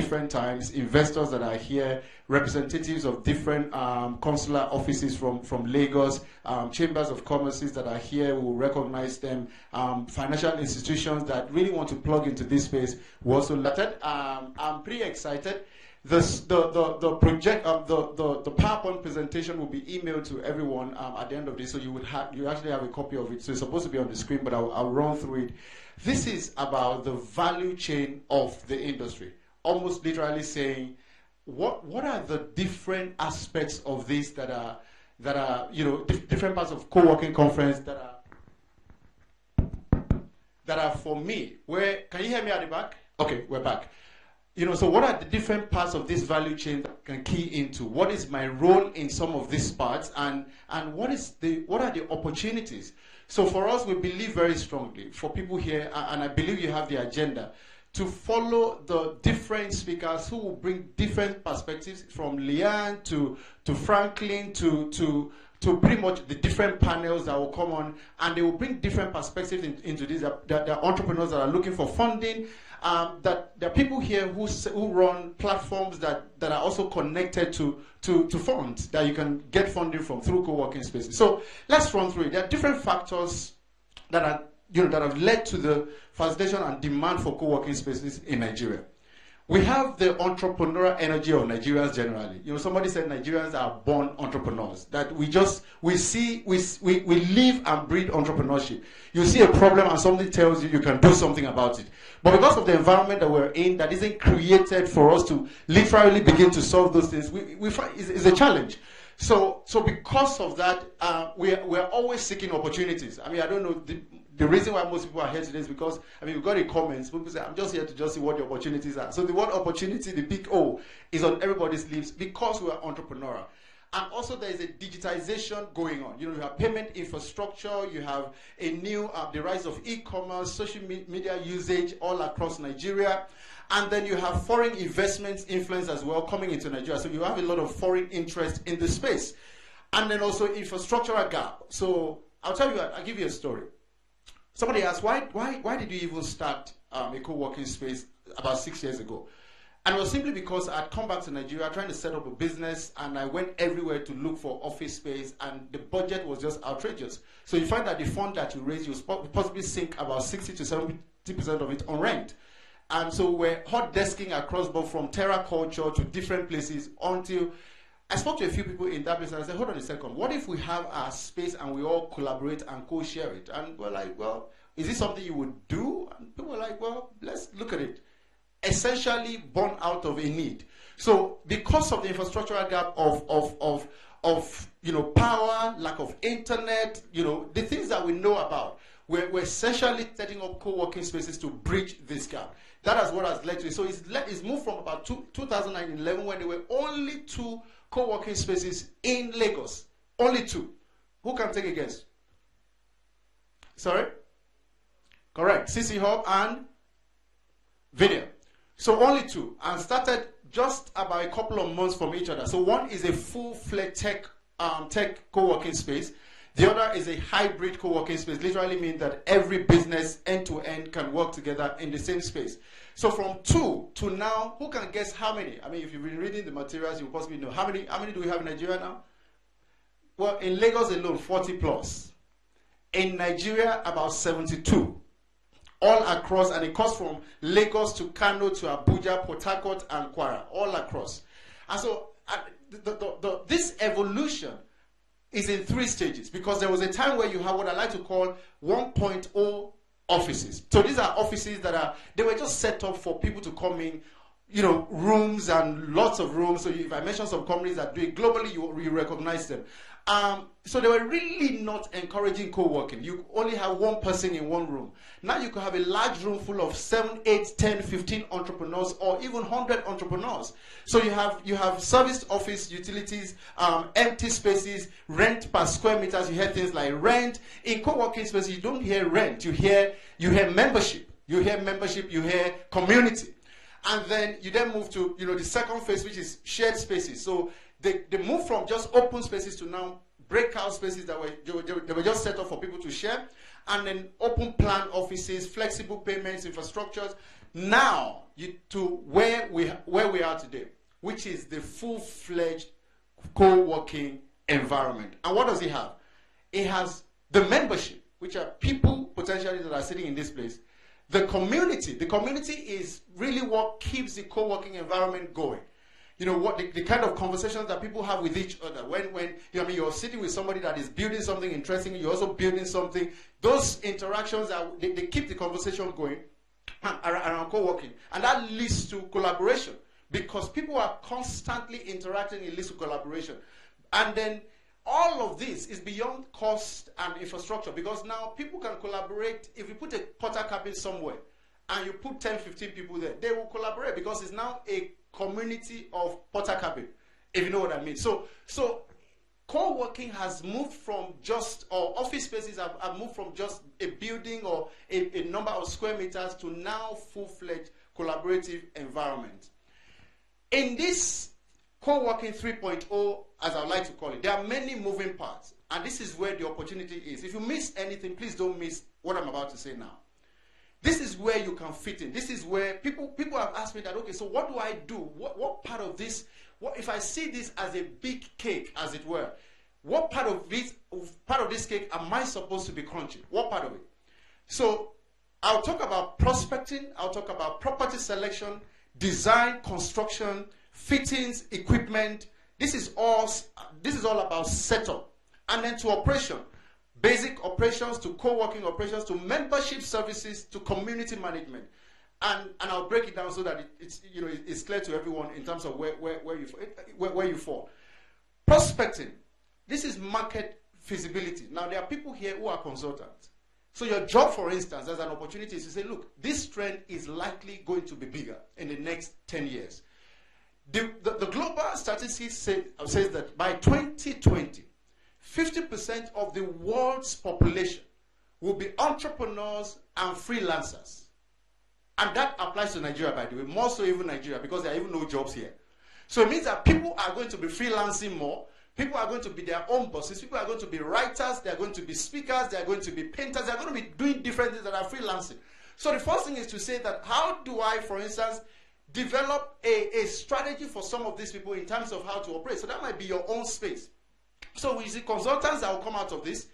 different times, investors that are here, representatives of different consular offices from Lagos, chambers of commerces that are here, we will recognize them, financial institutions that really want to plug into this space. We also lettered. I'm pretty excited. The PowerPoint presentation will be emailed to everyone at the end of this, so you actually have a copy of it. So it's supposed to be on the screen, but I'll run through it. This is about the value chain of the industry, almost literally saying what are the different aspects of this that are different parts of co-working conference that are for me. Where can you hear me at the back? Okay, we're back. So what are the different parts of this value chain that I can key into? What is my role in some of these parts, and what are the opportunities? So for us, we believe very strongly, for people here, and I believe you have the agenda, to follow the different speakers who will bring different perspectives, from Leanne to Franklin to pretty much the different panels that will come on, and they will bring different perspectives into this. There are entrepreneurs that are looking for funding. That there are people here who run platforms that are also connected to funds that you can get funding from through co-working spaces. So let's run through it. There are different factors that are that have led to the facilitation and demand for co-working spaces in Nigeria. We have the entrepreneurial energy of Nigerians generally. Somebody said Nigerians are born entrepreneurs. That we live and breathe entrepreneurship. You see a problem and somebody tells you can do something about it. But because of the environment that we're in, that isn't created for us to literally begin to solve those things, we find it's a challenge. So because of that, we're always seeking opportunities. I don't know. The reason why most people are here today is because, we've got the comments. People say, I'm just here to just see what the opportunities are. So the word opportunity, the big O, is on everybody's lips because we are entrepreneurial. And also there is a digitization going on. You have payment infrastructure, you have a new, the rise of e-commerce, social media usage all across Nigeria. And then you have foreign investments influence as well coming into Nigeria. So you have a lot of foreign interest in the space. And then also infrastructural gap. So I'll give you a story. Somebody asked, why did you even start a co-working space about 6 years ago? And it was simply because I'd come back to Nigeria trying to set up a business, and I went everywhere to look for office space, and the budget was just outrageous. So you find that the fund that you raise, you possibly sink about 60 to 70% of it on rent. And so we're hot desking across both from terra culture to different places until I spoke to a few people in that place and I said, hold on a second, what if we have our space and we all collaborate and co-share it? And we're like, well, is this something you would do? And people were like, well, let's look at it. Essentially born out of a need. So because of the infrastructural gap of power, lack of internet, the things that we know about, we're essentially setting up co-working spaces to bridge this gap. That is what has led to it. So it's moved from about 2011 when there were only 2 co-working spaces in Lagos. Only 2. Who can take a guess? Sorry? Correct. CC Hub and Video. So only 2. And started just about a couple of months from each other. So one is a full-fledged tech co-working space. The other is a hybrid co-working space. Literally means that every business end-to-end can work together in the same space. So from 2 to now, who can guess how many? If you've been reading the materials, you possibly know. How many do we have in Nigeria now? Well, in Lagos alone, 40 plus. In Nigeria, about 72. All across, and it goes from Lagos to Kano to Abuja, Port Harcourt, and Kwara. All across. And so this evolution is in 3 stages, because there was a time where you have what I like to call 1.0 offices. So these are offices they were just set up for people to come in, rooms and lots of rooms. So if I mention some companies that do it globally, you recognize them. So they were really not encouraging co-working. You only have one person in one room. Now you could have a large room full of 7, 8, 10, 15 entrepreneurs, or even 100 entrepreneurs. So you have serviced office utilities, empty spaces, rent per square meters. You hear things like rent. In co-working spaces, you don't hear rent. You hear membership. You hear membership. You hear community. And then you move to the second phase, which is shared spaces. So they move from just open spaces to now breakout spaces that were just set up for people to share, and then open plan offices, flexible payments, infrastructures. now to where we are today, which is the full-fledged co-working environment. And what does it have? It has the membership, which are people potentially that are sitting in this place. The community is really what keeps the co-working environment going. You know, what the kind of conversations that people have with each other. When you know, I mean, you're sitting with somebody that is building something interesting, you're also building something. Those interactions they keep the conversation going around co-working, and that leads to collaboration because people are constantly interacting. It leads to collaboration, and then all of this is beyond cost and infrastructure because now people can collaborate. If you put a porter cabin somewhere and you put 10, 15 people there, they will collaborate because it's now a community of porter cabin, if you know what I mean. So co-working has moved from just, or office spaces have moved from just a building or a number of square meters to now full-fledged collaborative environment. In this co-working 3.0, as I like to call it, there are many moving parts, and this is where the opportunity is. If you miss anything, please don't miss what I'm about to say now. This is where you can fit in. This is where people have asked me that, okay, so what do I do? What part of this, if I see this as a big cake, as it were, what part of this cake am I supposed to be crunching? What part of it? So I'll talk about prospecting, I'll talk about property selection, design, construction, fittings, equipment. This is all about setup. And then to operation. Basic operations to co-working operations to membership services to community management, and I'll break it down so that it's clear to everyone in terms of where you fall. Prospecting. This is market feasibility. Now there are people here who are consultants. So your job, for instance, as an opportunity is to say, look, this trend is likely going to be bigger in the next 10 years. The global statistics says that by 2020. 50% of the world's population will be entrepreneurs and freelancers. And that applies to Nigeria, by the way, more so even Nigeria, because there are even no jobs here. So it means that people are going to be freelancing more. People are going to be their own bosses. People are going to be writers. They are going to be speakers. They are going to be painters. They are going to be doing different things that are freelancing. So the first thing is to say that how do I, for instance, develop a strategy for some of these people in terms of how to operate? So that might be your own space. So we see consultants that will come out of this,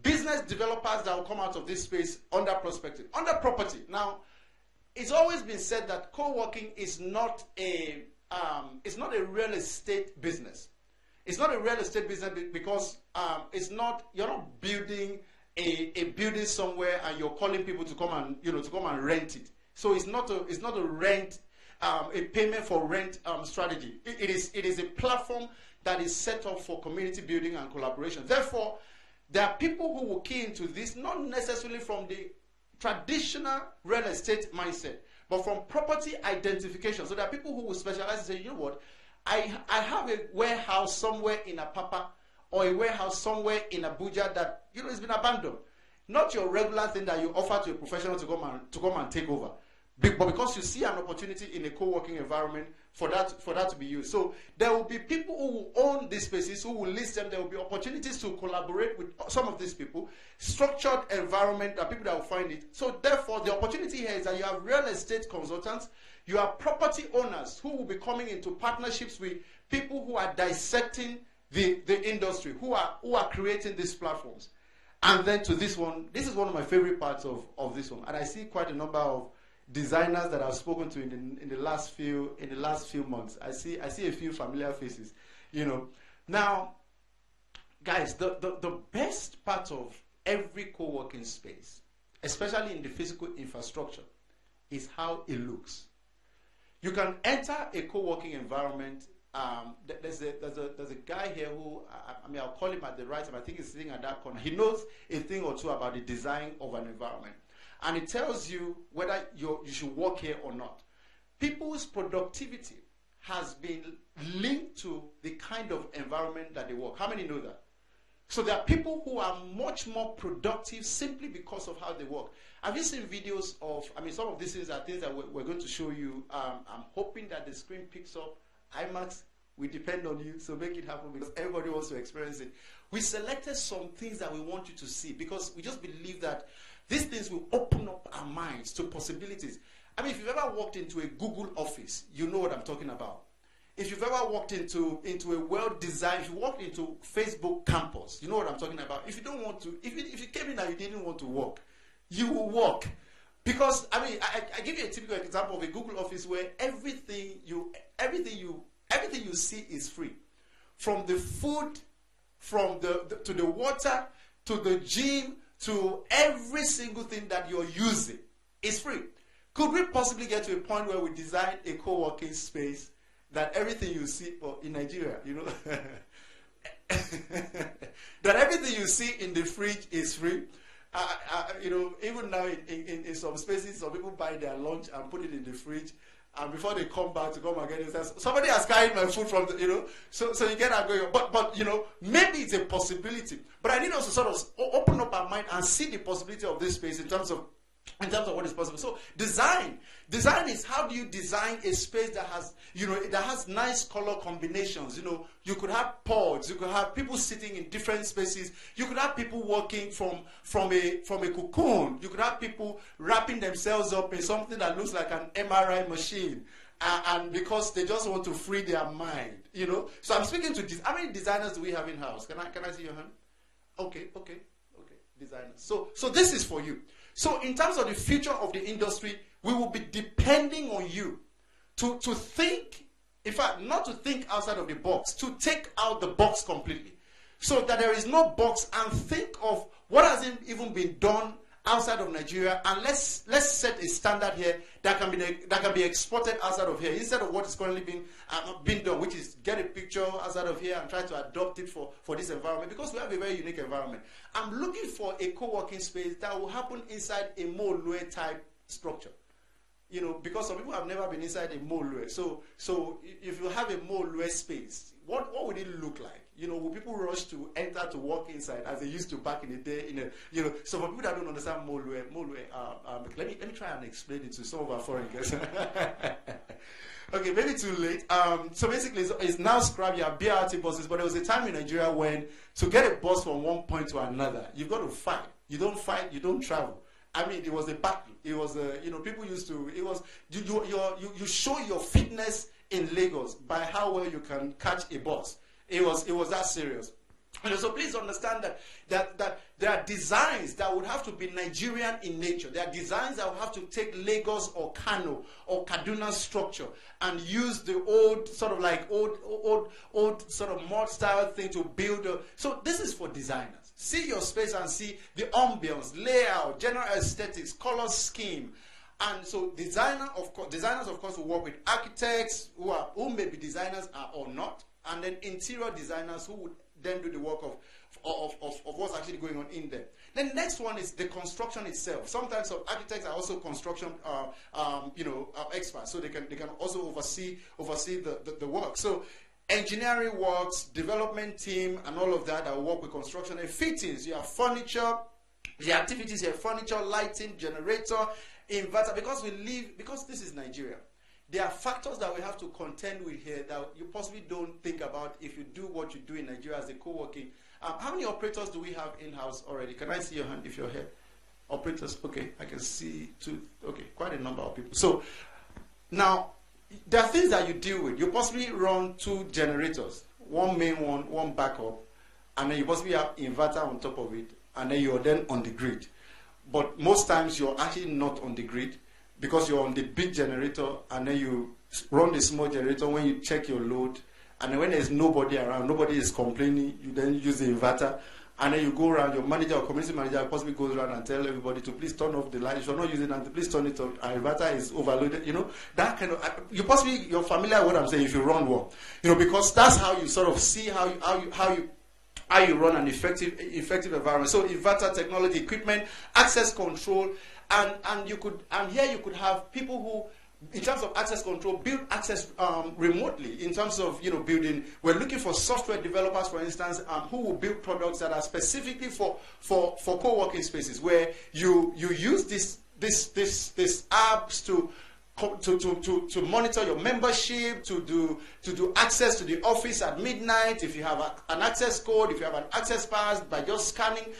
business developers that will come out of this space under prospecting. Under property. Now, it's always been said that co-working is not a real estate business. It's not a real estate business because you're not building a building somewhere and you're calling people to come and rent it. So it's not a rent a payment for rent strategy. It is a platform that is set up for community building and collaboration. Therefore, there are people who will key into this, not necessarily from the traditional real estate mindset, but from property identification. So there are people who will specialize and say, you know what, I have a warehouse somewhere in Apapa or a warehouse somewhere in Abuja that it's been abandoned. Not your regular thing that you offer to a professional to come and take over. But because you see an opportunity in a co-working environment for that to be used. So there will be people who will own these spaces, who will list them. There will be opportunities to collaborate with some of these people. Structured environment, there are people that will find it. So therefore, the opportunity here is that you have real estate consultants, you have property owners who will be coming into partnerships with people who are dissecting the industry, who are creating these platforms. And then to this one, this is one of my favorite parts of this one. And I see quite a number of designers that I've spoken to in the last few months. I see a few familiar faces, Now, guys, the best part of every co-working space, especially in the physical infrastructure, is how it looks. You can enter a co-working environment. There's a guy here who I'll call him at the right time. I think he's sitting at that corner. He knows a thing or two about the design of an environment. And it tells you whether you should work here or not. People's productivity has been linked to the kind of environment that they work. How many know that? So there are people who are much more productive simply because of how they work. Have you seen videos of, some of these things are things that we're going to show you. I'm hoping that the screen picks up. IMAX, we depend on you, so make it happen because everybody wants to experience it. We selected some things that we want you to see because we just believe that these things will open up our minds to possibilities. I mean, if you've ever walked into a Google office, you know what I'm talking about. If you've ever walked into a well-designed, if you walked into Facebook campus, you know what I'm talking about. If you don't want to, if you came in and you didn't want to walk, you will walk. Because, I mean, I give you a typical example of a Google office where everything you see is free. From the food, from to the water, to the gym, to every single thing that you're using is free. Could we possibly get to a point where we design a co-working space that everything you see, well, in Nigeria, you know, that everything you see in the fridge is free? You know, even now in some spaces, some people buy their lunch and put it in the fridge, and before they come back to come again, it says, somebody has carried my food from the, you know, so you get that going. But you know, maybe it's a possibility. But I need us to sort of open up our mind and see the possibility of this space in terms of what is possible. So design is, how do you design a space that has, you know, that has nice color combinations. You know, you could have pods, you could have people sitting in different spaces, you could have people working from a cocoon, you could have people wrapping themselves up in something that looks like an MRI machine, and because they just want to free their mind, you know. So I'm speaking to how many designers do we have in house? Can I see your hand? Okay, designers. So this is for you. So in terms of the future of the industry, we will be depending on you to think, in fact, not to think outside of the box, to take out the box completely. So that there is no box, and think of what hasn't even been done outside of Nigeria, and let's set a standard here that can be exported outside of here, instead of what is currently being done, which is get a picture outside of here and try to adopt it for this environment, because we have a very unique environment. I'm looking for a co-working space that will happen inside a Molue type structure. You know, because some people have never been inside a Molue. So if you have a Molue space, what would it look like? You know, will people rush to enter to walk inside as they used to back in the day? You know, so for people that don't understand Molue, let me try and explain it to some of our foreign guests. Okay, maybe too late. So basically, it's now scrap your BRT buses, but there was a time in Nigeria when to get a bus from one point to another, you've got to fight. You don't fight, you don't travel. I mean, it was a battle. It was you know, people used to. It was you show your fitness in Lagos by how well you can catch a bus. It was that serious. And so please understand that there are designs that would have to be Nigerian in nature. There are designs that would have to take Lagos or Kano or Kaduna structure and use the old sort of like old sort of mod style thing to build. So this is for designers. See your space and see the ambience, layout, general aesthetics, color scheme. And so designers of course will work with architects who may be designers or not, and then interior designers who would then do the work of what's actually going on in there. Then next one is the construction itself. Sometimes some architects are also construction experts, so they can also oversee the work. So engineering works, development team, and all of that will work with construction. And fittings, you have furniture, the activities, you have furniture, lighting, generator, inverter. Because this is Nigeria, there are factors that we have to contend with here that you possibly don't think about if you do what you do in Nigeria as a co-working. How many operators do we have in-house already? Can I see your hand if you're here? Operators, okay, I can see two, okay, quite a number of people. So now, there are things that you deal with. You possibly run 2 generators, one main one backup, and then you possibly have inverter on top of it, and then you're then on the grid. But most times you're actually not on the grid, because you're on the big generator, and then you run the small generator when you check your load, and then when there's nobody around, nobody is complaining, you then use the inverter, and then you go around, your manager or community manager possibly goes around and tell everybody to please turn off the light. If you're not using it, to please turn it off. Our inverter is overloaded. You know, that kind of, you're familiar with what I'm saying if you run one. You know, because that's how you sort of see how you run an effective environment. So inverter technology, equipment, access control, and here you could have people who, in terms of access control, build access remotely. In terms of building, we're looking for software developers, for instance, who will build products that are specifically for co-working spaces, where you use these apps to monitor your membership, to do access to the office at midnight. If you have an access code, if you have an access pass, by just scanning.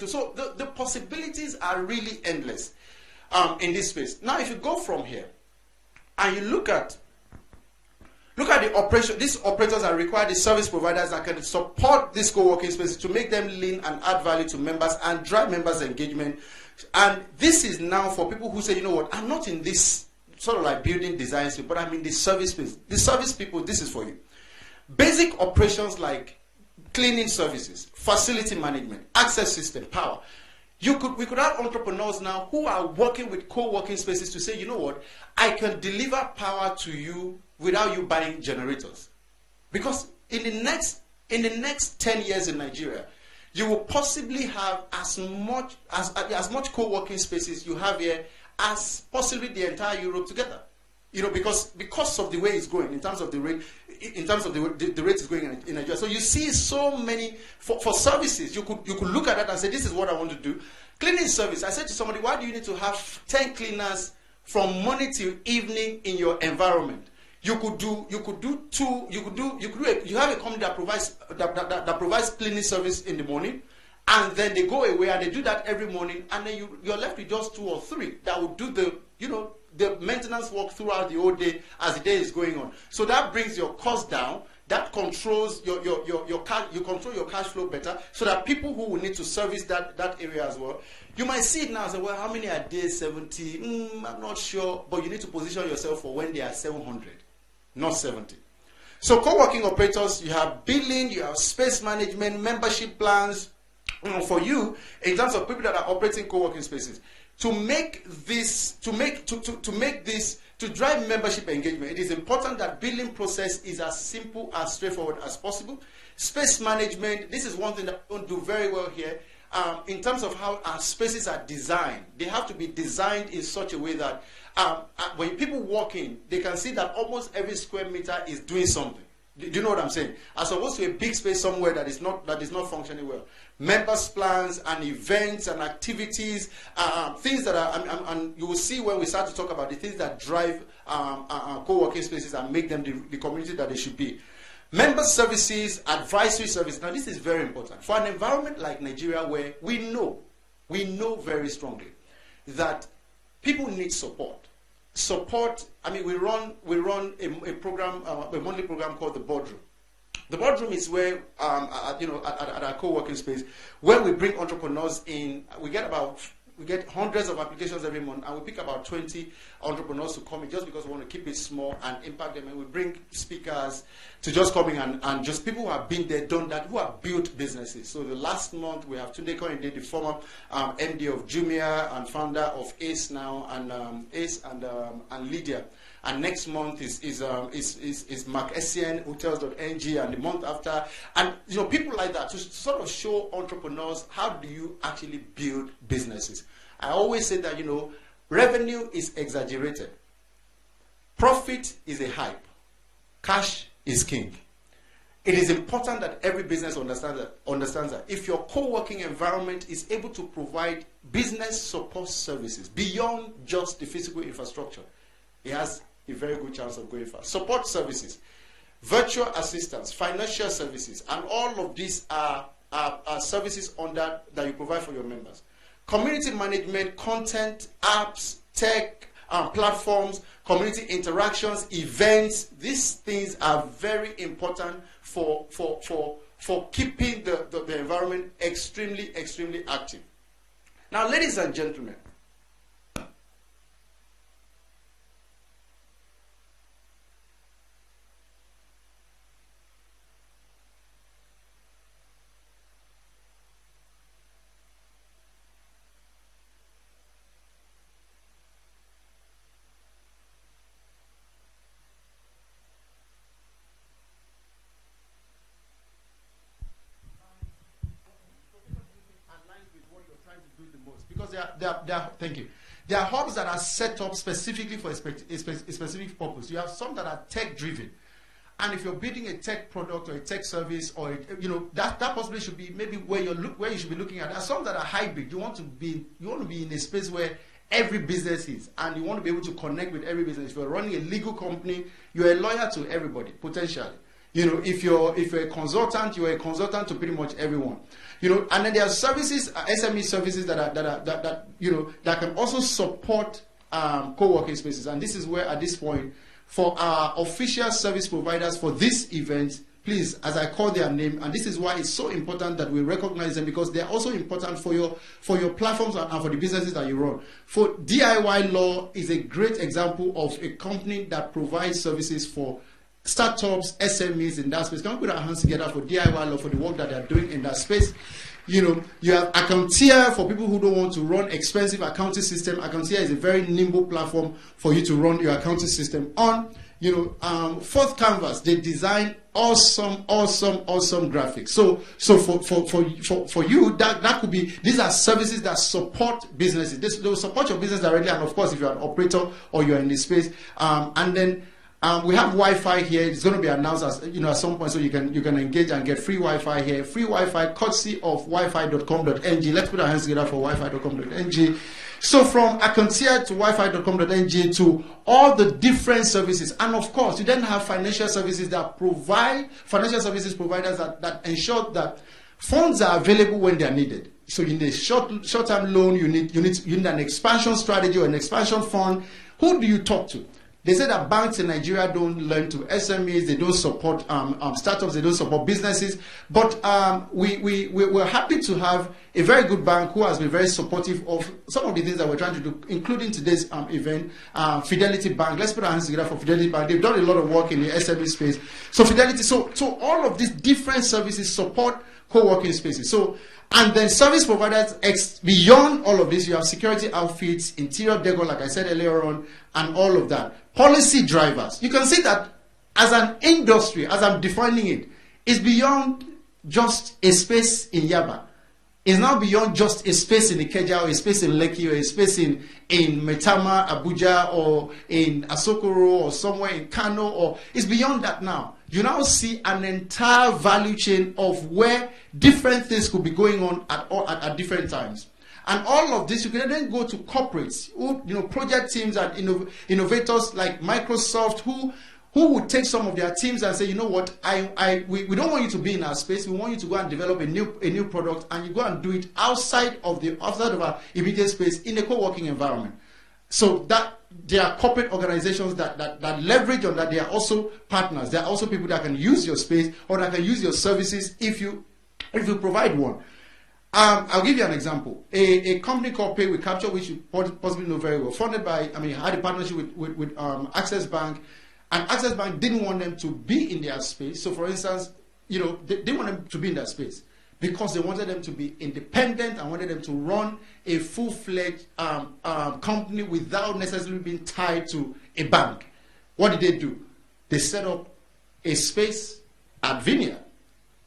So the possibilities are really endless. in this space. Now, if you go from here and you look at the operation, these operators are required, the service providers that can support these co-working spaces to make them lean and add value to members and drive members' engagement. And this is now for people who say, you know what, I'm not in this sort of like building design space, but I'm in the service space. The service people, this is for you. Basic operations like cleaning services, facility management, access system, power. We could have entrepreneurs now who are working with co-working spaces to say, you know what, I can deliver power to you without you buying generators. Because in the next 10 years in Nigeria, you will possibly have as much co-working spaces you have here as possibly the entire Europe together. You know, because of the way it's going in terms of the rate, the rate is going in Nigeria. So you see so many for services. You could look at that and say, this is what I want to do. Cleaning service. I said to somebody, why do you need to have 10 cleaners from morning till evening in your environment? You have a company that provides cleaning service in the morning, and then they go away and they do that every morning, and then you're left with just 2 or 3 that will do the maintenance work throughout the whole day as the day is going on. So that brings your cost down. That controls your cash. You control your cash flow better, so that people who will need to service that area as well. You might see it now and say, well, how many are there? 70? I'm not sure, but you need to position yourself for when they are 700, not 70. So co-working operators, you have billing, you have space management, membership plans. For you, in terms of people that are operating co-working spaces, to drive membership engagement, it is important that billing process is as simple, as straightforward as possible. Space management, this is one thing that we don't do very well here. In terms of how our spaces are designed, they have to be designed in such a way that when people walk in, they can see that almost every square meter is doing something. Do you know what I'm saying? As opposed to a big space somewhere that is not functioning well. Members plans and events and activities, things that are, and you will see when we start to talk about the things that drive co-working spaces and make them the community that they should be. Member services, advisory services. Now this is very important. For an environment like Nigeria where we know very strongly that people need support. I mean, we run a program, a monthly program called the Boardroom. The Boardroom is where, at our co-working space, where we bring entrepreneurs in. We get hundreds of applications every month, and we pick about 20 entrepreneurs to come in just because we want to keep it small and impact them. And we bring speakers to just come in and just people who have been there, done that, who have built businesses. So the last month we have Tunde Koinde, the former MD of Jumia and founder of Ace now, and Ace and Lydia. And next month is Mark Essien, Hotels.ng, and the month after, and people like that to sort of show entrepreneurs how do you actually build businesses. I always say that revenue is exaggerated, profit is a hype, cash is king. It is important that every business understands that. If your co-working environment is able to provide business support services beyond just the physical infrastructure, it has a very good chance of going fast. Support services, virtual assistance, financial services, and all of these are services that you provide for your members. Community management, content, apps, tech, platforms, community interactions, events. These things are very important for keeping the environment extremely active. Now, ladies and gentlemen, thank you. There are hubs that are set up specifically for a specific purpose. You have some that are tech-driven, and if you're building a tech product or a tech service, or that possibly should be maybe where you should be looking at. There are some that are hybrid. You want to be in a space where every business is, and you want to be able to connect with every business. If you're running a legal company, you're a lawyer to everybody potentially. You know, if you're a consultant, you're a consultant to pretty much everyone. You know, and then there are services, SME services that you know, that can also support co-working spaces. And this is where, at this point, for our official service providers for this event, please, as I call their name, and this is why it's so important that we recognize them, because they're also important for your platforms and for the businesses that you run. For DIY Law is a great example of a company that provides services for startups, SMEs in that space. Can we put our hands together for DIY Law, for the work that they're doing in that space? You know, you have Accountia for people who don't want to run expensive accounting system. Accountia is a very nimble platform for you to run your accounting system on. You know, Fourth Canvas, they design awesome graphics. So for you, that could be, these are services that support businesses. They will support your business directly, and of course, if you're an operator or you're in this space, and then we have Wi-Fi here. It's going to be announced as, you know, at some point, so you can engage and get free Wi-Fi here. Free Wi-Fi courtesy of wifi.com.ng. Let's put our hands together for wifi.com.ng. So from Accountia to wifi.com.ng to all the different services, and of course, you then have financial services that provide, financial services providers that ensure that funds are available when they are needed. So in a short-term loan, you need an expansion strategy or an expansion fund. Who do you talk to? They say that banks in Nigeria don't lend to SMEs, they don't support startups, they don't support businesses. But we're happy to have a very good bank who has been very supportive of some of the things that we're trying to do, including today's event, Fidelity Bank. Let's put our hands together for Fidelity Bank. They've done a lot of work in the SME space. So Fidelity, so all of these different services support co-working spaces. So, and then service providers, beyond all of this, you have security outfits, interior decor, like I said earlier on, and all of that. Policy drivers. You can see that as an industry, as I'm defining it, is beyond just a space in Yaba. It's now beyond just a space in Ikeja or a space in Lekki or a space in Metama, Abuja, or in Asokoro or somewhere in Kano, or it's beyond that now. You now see an entire value chain of where different things could be going on at different times. And all of this, you can then go to corporates, project teams and innovators like Microsoft, who would take some of their teams and say, you know what, we don't want you to be in our space. We want you to go and develop a new product, and you go and do it outside of our immediate space in a co-working environment. So that there are corporate organizations that leverage on that. They are also partners. There are also people that can use your space or that can use your services if you provide one. I'll give you an example. A company called Pay with Capture, which you possibly know very well, funded by, had a partnership with Access Bank, and Access Bank didn't want them to be in their space. So, for instance, they didn't want them to be in that space because they wanted them to be independent and wanted them to run a full-fledged company without necessarily being tied to a bank. What did they do? They set up a space at Vineyard.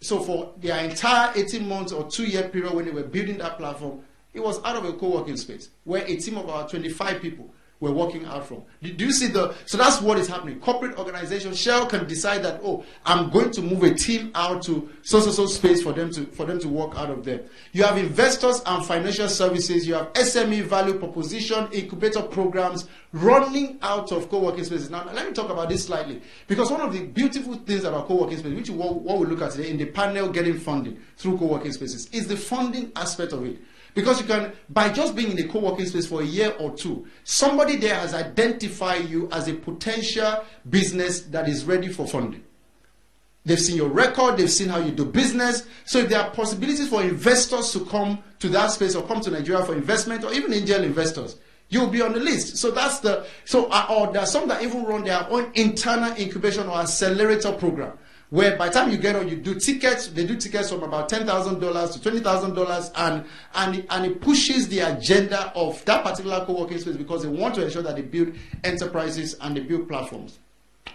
So for their entire 18 months or 2-year period when they were building that platform, it was out of a co-working space where a team of about 25 people were working out from. Do you see so that's what is happening. Corporate organizations, Shell can decide that, I'm going to move a team out to so space for them to work out of there. You have investors and financial services, you have SME value proposition, incubator programs running out of co-working spaces. Now let me talk about this slightly, because one of the beautiful things about co-working spaces, which is what we look at today in the panel getting funding through co-working spaces, is the funding aspect of it. Because you can, by just being in a co-working space for a year or two, somebody there has identified you as a potential business that is ready for funding. They've seen your record, they've seen how you do business. So if there are possibilities for investors to come to that space or come to Nigeria for investment, or even angel investors, you'll be on the list. So that's or there are some that even run their own internal incubation or accelerator program, where by the time you get on, you do tickets. They do tickets from about $10,000 to $20,000, and it pushes the agenda of that particular co-working space because they want to ensure that they build enterprises and they build platforms.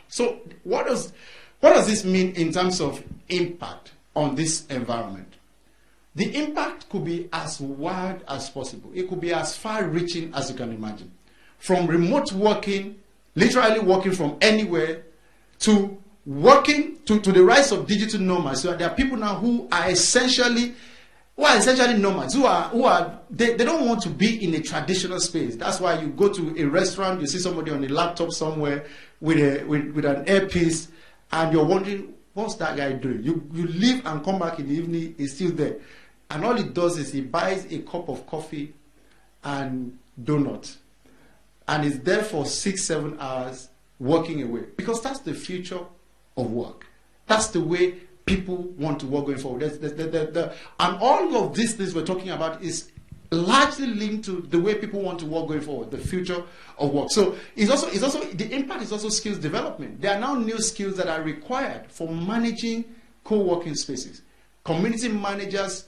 So what does this mean in terms of impact on this environment? The impact could be as wide as possible. It could be as far-reaching as you can imagine. From remote working, literally working from anywhere, to working to the rise of digital nomads. So there are people now who are essentially nomads, they don't want to be in a traditional space. That's why you go to a restaurant, you see somebody on a laptop somewhere with an earpiece, and you're wondering, what's that guy doing? You leave and come back in the evening, he's still there. And all he does is he buys a cup of coffee and donut. And is there for 6-7 hours working away. Because that's the future of work. That's the way people want to work going forward. And all of these things we're talking about is largely linked to the way people want to work going forward, the future of work. So it's also the impact is also skills development. There are now new skills that are required for managing co-working spaces. Community managers,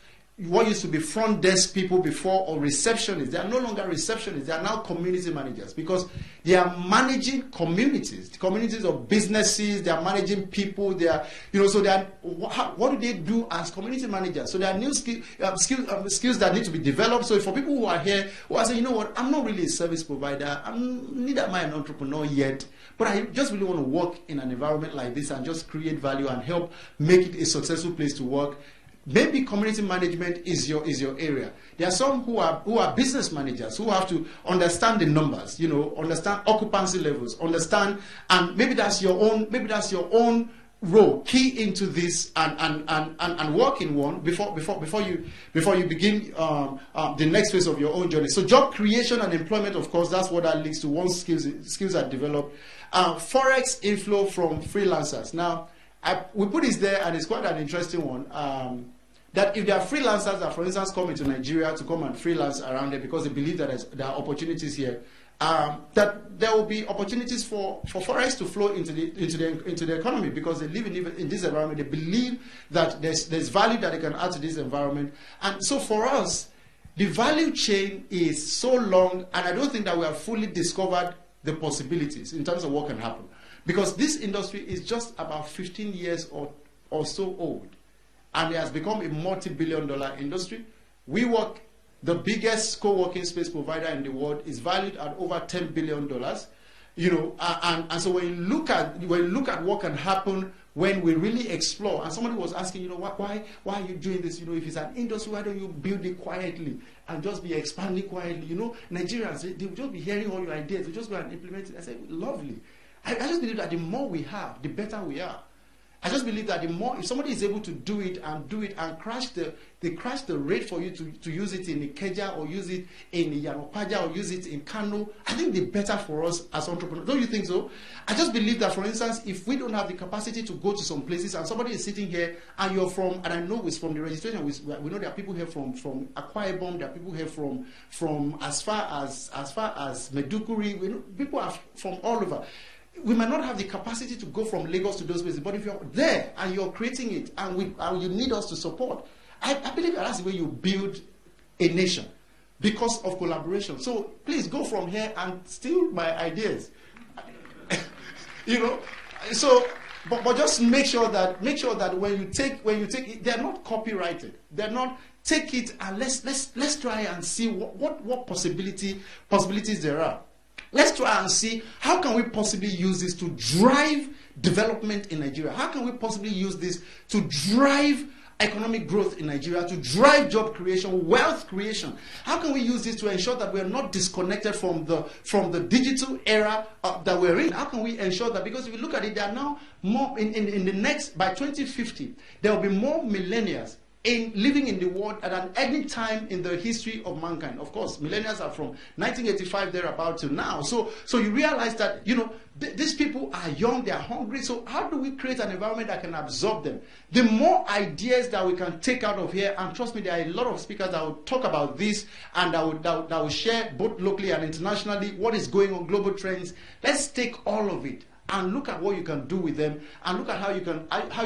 what used to be front desk people before, or receptionists, they are no longer receptionists, they are now community managers, because they are managing communities of businesses, they are managing people, they are, so they are, what do they do as community managers? So there are new skills that need to be developed. So for people who are here, who are saying, you know what, I'm not really a service provider, neither am I an entrepreneur yet, but I just really want to work in an environment like this and just create value and help make it a successful place to work. Maybe community management is your area. There are some who are business managers who have to understand the numbers, understand occupancy levels, understand, and maybe that's your own role. Key into this and work in one before you begin the next phase of your own journey. So job creation and employment, of course, that's what that leads to once skills are developed. Forex inflow from freelancers. Now, we put this there, and it's quite an interesting one. That if there are freelancers that, for instance, come into Nigeria to come and freelance around there because they believe that there are opportunities here, that there will be opportunities for forex to flow into the economy, because they live in this environment. They believe that there's value that they can add to this environment. And so for us, the value chain is so long, and I don't think that we have fully discovered the possibilities in terms of what can happen. Because this industry is just about 15 years or so old, and it has become a multi-billion-dollar industry. WeWork, the biggest co-working space provider in the world, is valued at over $10 billion. And so when you look at what can happen when we really explore, and somebody was asking, why are you doing this? If it's an industry, why don't you build it quietly and just be expanding quietly? Nigerians, they'll just be hearing all your ideas, they just go and implement it. I said, lovely. I just believe that the more we have, the better we are. I just believe that the more, if somebody is able to do it and crash the rate for you to use it in Ikeja, or use it in Yanopaja, or use it in Kano, I think the better for us as entrepreneurs. Don't you think so? I just believe that, for instance, if we don't have the capacity to go to some places, and somebody is sitting here and you're from, and I know it's from the registration, we know there are people here from Akwa Ibom, there are people here from as far as Meduguri, people are from all over. We might not have the capacity to go from Lagos to those places, but if you're there and you're creating it, and you need us to support, I believe that that's the way you build a nation, because of collaboration. So please go from here and steal my ideas. So, but just make sure that when you take it, they're not copyrighted. They're not. Take it and let's try and see what possibilities there are. Let's try and see how can we possibly use this to drive development in Nigeria. How can we possibly use this to drive economic growth in Nigeria, to drive job creation, wealth creation? How can we use this to ensure that we are not disconnected from the digital era that we're in? How can we ensure that, because if you look at it, there are now more in the next, by 2050, there will be more millennials living in the world at any time in the history of mankind. Of course, millennials are from 1985 thereabout to now. So you realize that these people are young, they are hungry. So how do we create an environment that can absorb them? The more ideas that we can take out of here, and trust me, there are a lot of speakers that will talk about this, and that will share both locally and internationally what is going on, global trends. Let's take all of it and look at what you can do with them, and look at how you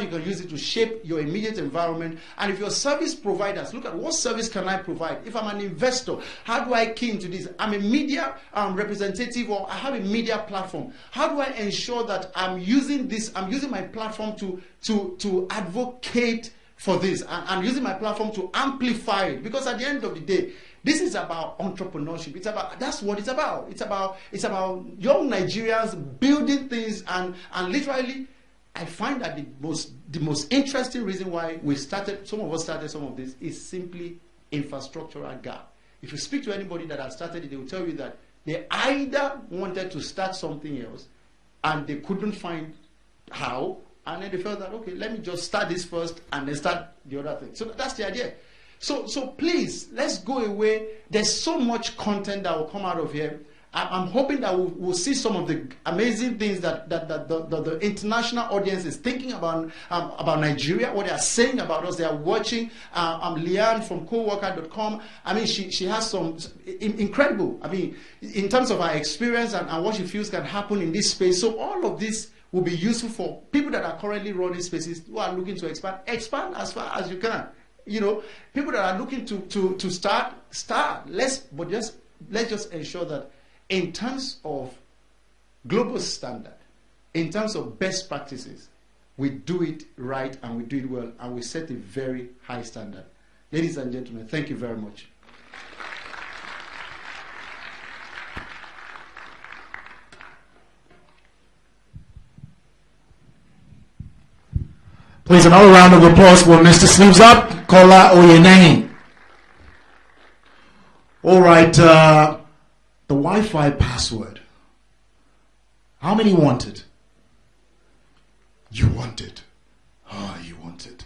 can use it to shape your immediate environment. And if you're service providers, look at what service can I provide. If I'm an investor, how do I key into this? I'm a media representative, or I have a media platform. How do I ensure that I'm using my platform to advocate for this, and using my platform to amplify it? Because at the end of the day, this is about entrepreneurship. That's what it's about. It's about young Nigerians building things, and literally, I find that the most interesting reason why some of us started some of this, is simply infrastructural gap. If you speak to anybody that has started it, they will tell you that they either wanted to start something else and they couldn't find how, And then they felt that, okay, let me just start this first and then start the other thing. So that's the idea. So please, let's go away. There's so much content that will come out of here. I'm hoping that we'll see some of the amazing things that the international audience is thinking about Nigeria, what they are saying about us. They are watching. Leanne from Coworker.com. I mean, she has some incredible, I mean, in terms of her experience and what she feels can happen in this space. So all of this will be useful for people that are currently running spaces who are looking to expand. Expand as far as you can. You know, people that are looking to start. Let's just ensure that in terms of global standard, in terms of best practices, we do it right and we do it well, and we set a very high standard. Ladies and gentlemen, thank you very much. Please, another round of applause for Mr. Sleeves Up, Kola Oyenengi. All right, the Wi-Fi password. How many want it? You want it. Oh, you want it.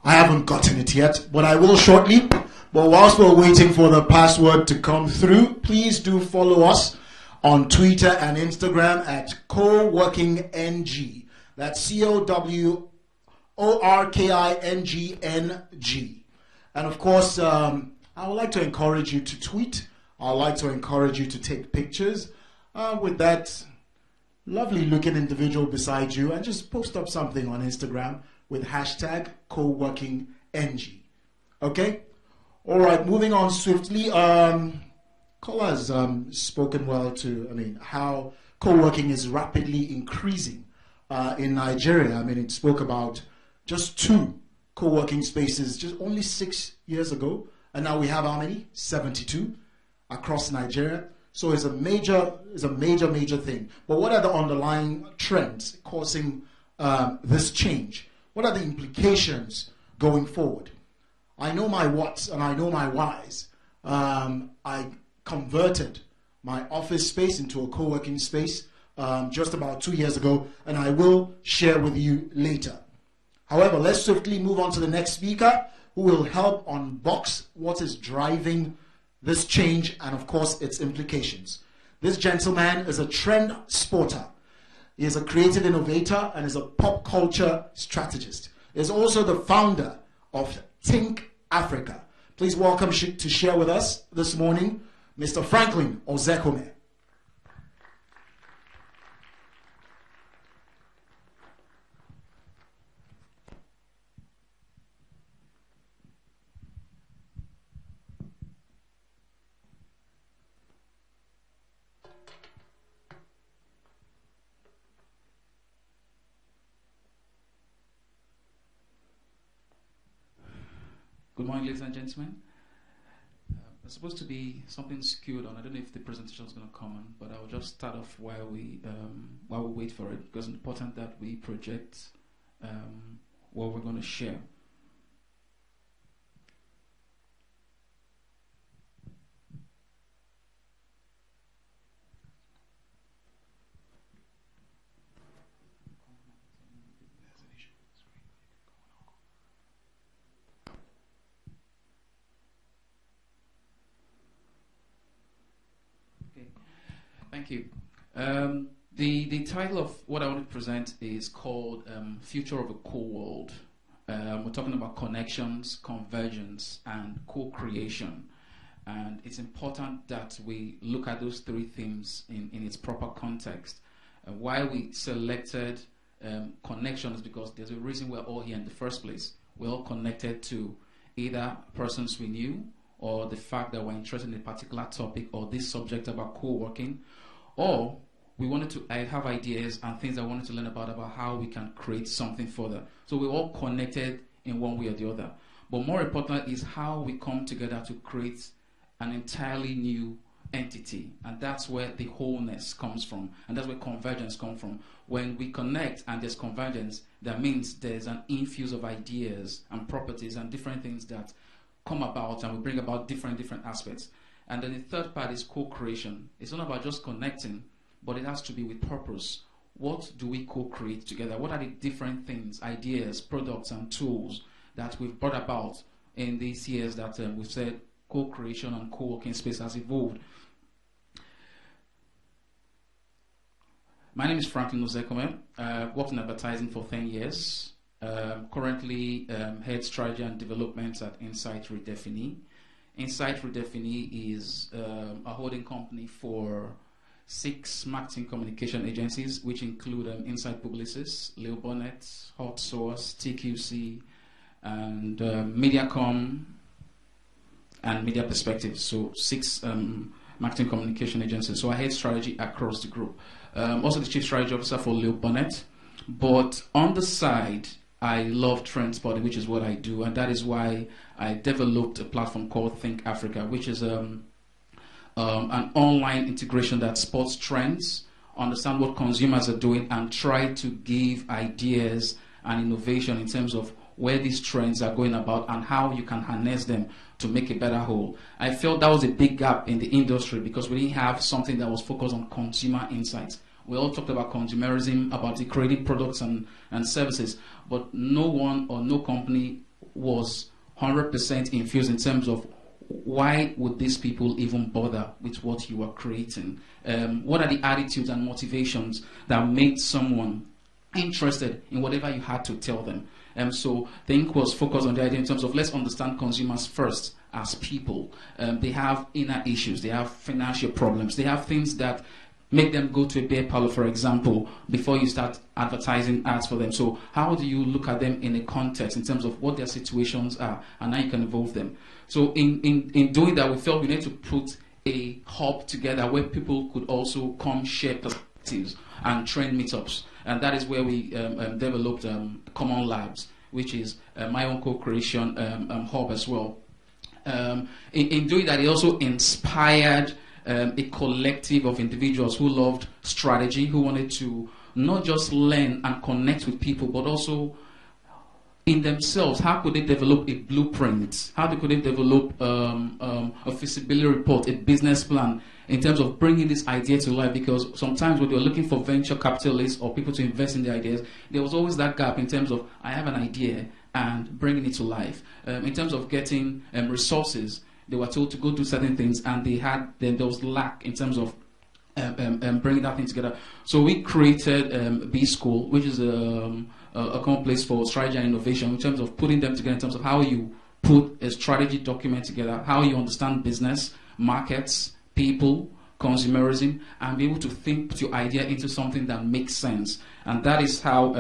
I haven't gotten it yet, but I will shortly. But whilst we're waiting for the password to come through, please do follow us on Twitter and Instagram at CoWorkingNG. That's COWORKINGNG. And of course, I would like to encourage you to tweet. I'd like to encourage you to take pictures with that lovely looking individual beside you and just post up something on Instagram with hashtag CoWorkingNG. Okay? All right, moving on swiftly. Kola has spoken well to, how co-working is rapidly increasing in Nigeria. I mean, it spoke about just 2 co-working spaces just only 6 years ago. And now we have how many? 72 across Nigeria. So it's a major thing. But what are the underlying trends causing this change? What are the implications going forward? I know my whats and I know my whys. I converted my office space into a co-working space just about 2 years ago, and I will share with you later. However, let's swiftly move on to the next speaker, who will help unbox what is driving this change and, of course, its implications. This gentleman is a trend spotter. He is a creative innovator and is a pop culture strategist. He is also the founder of Think Africa. Please welcome to share with us this morning, Mr. Franklin Ozekome. Good morning, ladies and gentlemen. It's supposed to be something skewed on. I don't know if the presentation is going to come on, but I'll just start off while we wait for it, because it's important that we project what we're going to share. Thank you. The title of what I want to present is called Future of a Co-World. We're talking about connections, convergence, and co-creation. And it's important that we look at those 3 themes in its proper context. Why we selected connections, because there's a reason we're all here in the first place. We're all connected to either persons we knew, or the fact that we're interested in a particular topic or this subject about co-working, or we wanted to have ideas and things I wanted to learn about how we can create something further. So we're all connected in one way or the other. But more important is how we come together to create an entirely new entity. And that's where the wholeness comes from. And that's where convergence comes from. When we connect and there's convergence, that means there's an infuse of ideas and properties and different things that come about, and we bring about different aspects. And then the third part is co-creation. It's not about just connecting, but it has to be with purpose. what do we co-create together? What are the different things, ideas, products, and tools that we've brought about in these years that we've said co-creation and co-working space has evolved? My name is Franklin Ozekome. I've worked in advertising for 10 years. Currently head strategy and development at Insight Redefini. Insight Redefini is a holding company for 6 marketing communication agencies, which include Insight Publicis, Leo Bonnet, Hot Source, TQC, and Mediacom and Media Perspective. So 6 marketing communication agencies. So I head strategy across the group. Also the chief strategy officer for Leo Bonnet. But on the side, I love trend spotting, which is what I do, and that is why I developed a platform called Think Africa, which is an online integration that spots trends, understand what consumers are doing, and try to give ideas and innovation in terms of where these trends are going about and how you can harness them to make a better whole. I felt that was a big gap in the industry because we didn't have something that was focused on consumer insights. We all talked about consumerism, about the creating products and services, but no one or no company was 100% infused in terms of why would these people even bother with what you are creating? What are the attitudes and motivations that made someone interested in whatever you had to tell them? So Think was focused on the idea in terms of let's understand consumers first as people. They have inner issues, they have financial problems, they have things that make them go to a beer parlor, for example, before you start advertising ads for them. So how do you look at them in a context in terms of what their situations are and how you can evolve them? So in doing that, we felt we need to put a hub together where people could also come share perspectives and train meetups. And that is where we developed Common Labs, which is my own co-creation hub as well. In doing that, it also inspired a collective of individuals who loved strategy, who wanted to not just learn and connect with people, but also in themselves, how could they develop a blueprint? How could they develop a feasibility report, a business plan in terms of bringing this idea to life? Because sometimes when you're looking for venture capitalists or people to invest in the ideas, there was always that gap in terms of I have an idea and bringing it to life. In terms of getting resources, they were told to go do certain things, and there was lack in terms of bringing that thing together. So we created B School, which is a common place for strategy and innovation in terms of putting them together, in terms of how you put a strategy document together, how you understand business, markets, people, consumerism, and be able to think, put your idea into something that makes sense. And that is how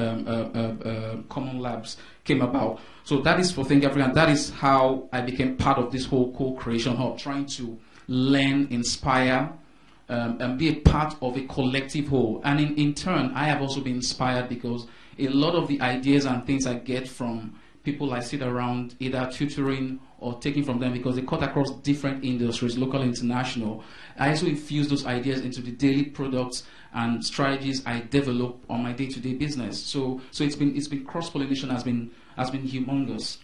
Common Labs came about. So that is for Think Africa, and that is how I became part of this whole co-creation hub, trying to learn, inspire, and be a part of a collective whole. And in turn, I have also been inspired because a lot of the ideas and things I get from people I sit around, either tutoring or taking from them, because they cut across different industries, local, international. I also infuse those ideas into the daily products and strategies I develop on my day-to-day business. So it's been cross-pollination has been humongous.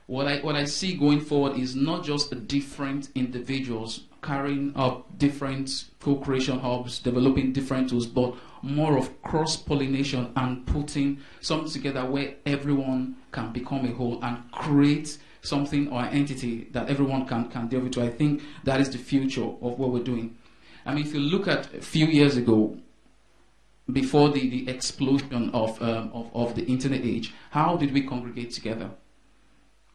What I see going forward is not just the different individuals carrying up different co-creation hubs, developing different tools, but more of cross-pollination and putting something together where everyone can become a whole and create something or an entity that everyone can delve into. I think that is the future of what we're doing. I mean, if you look at a few years ago, before the explosion of the internet age, how did we congregate together?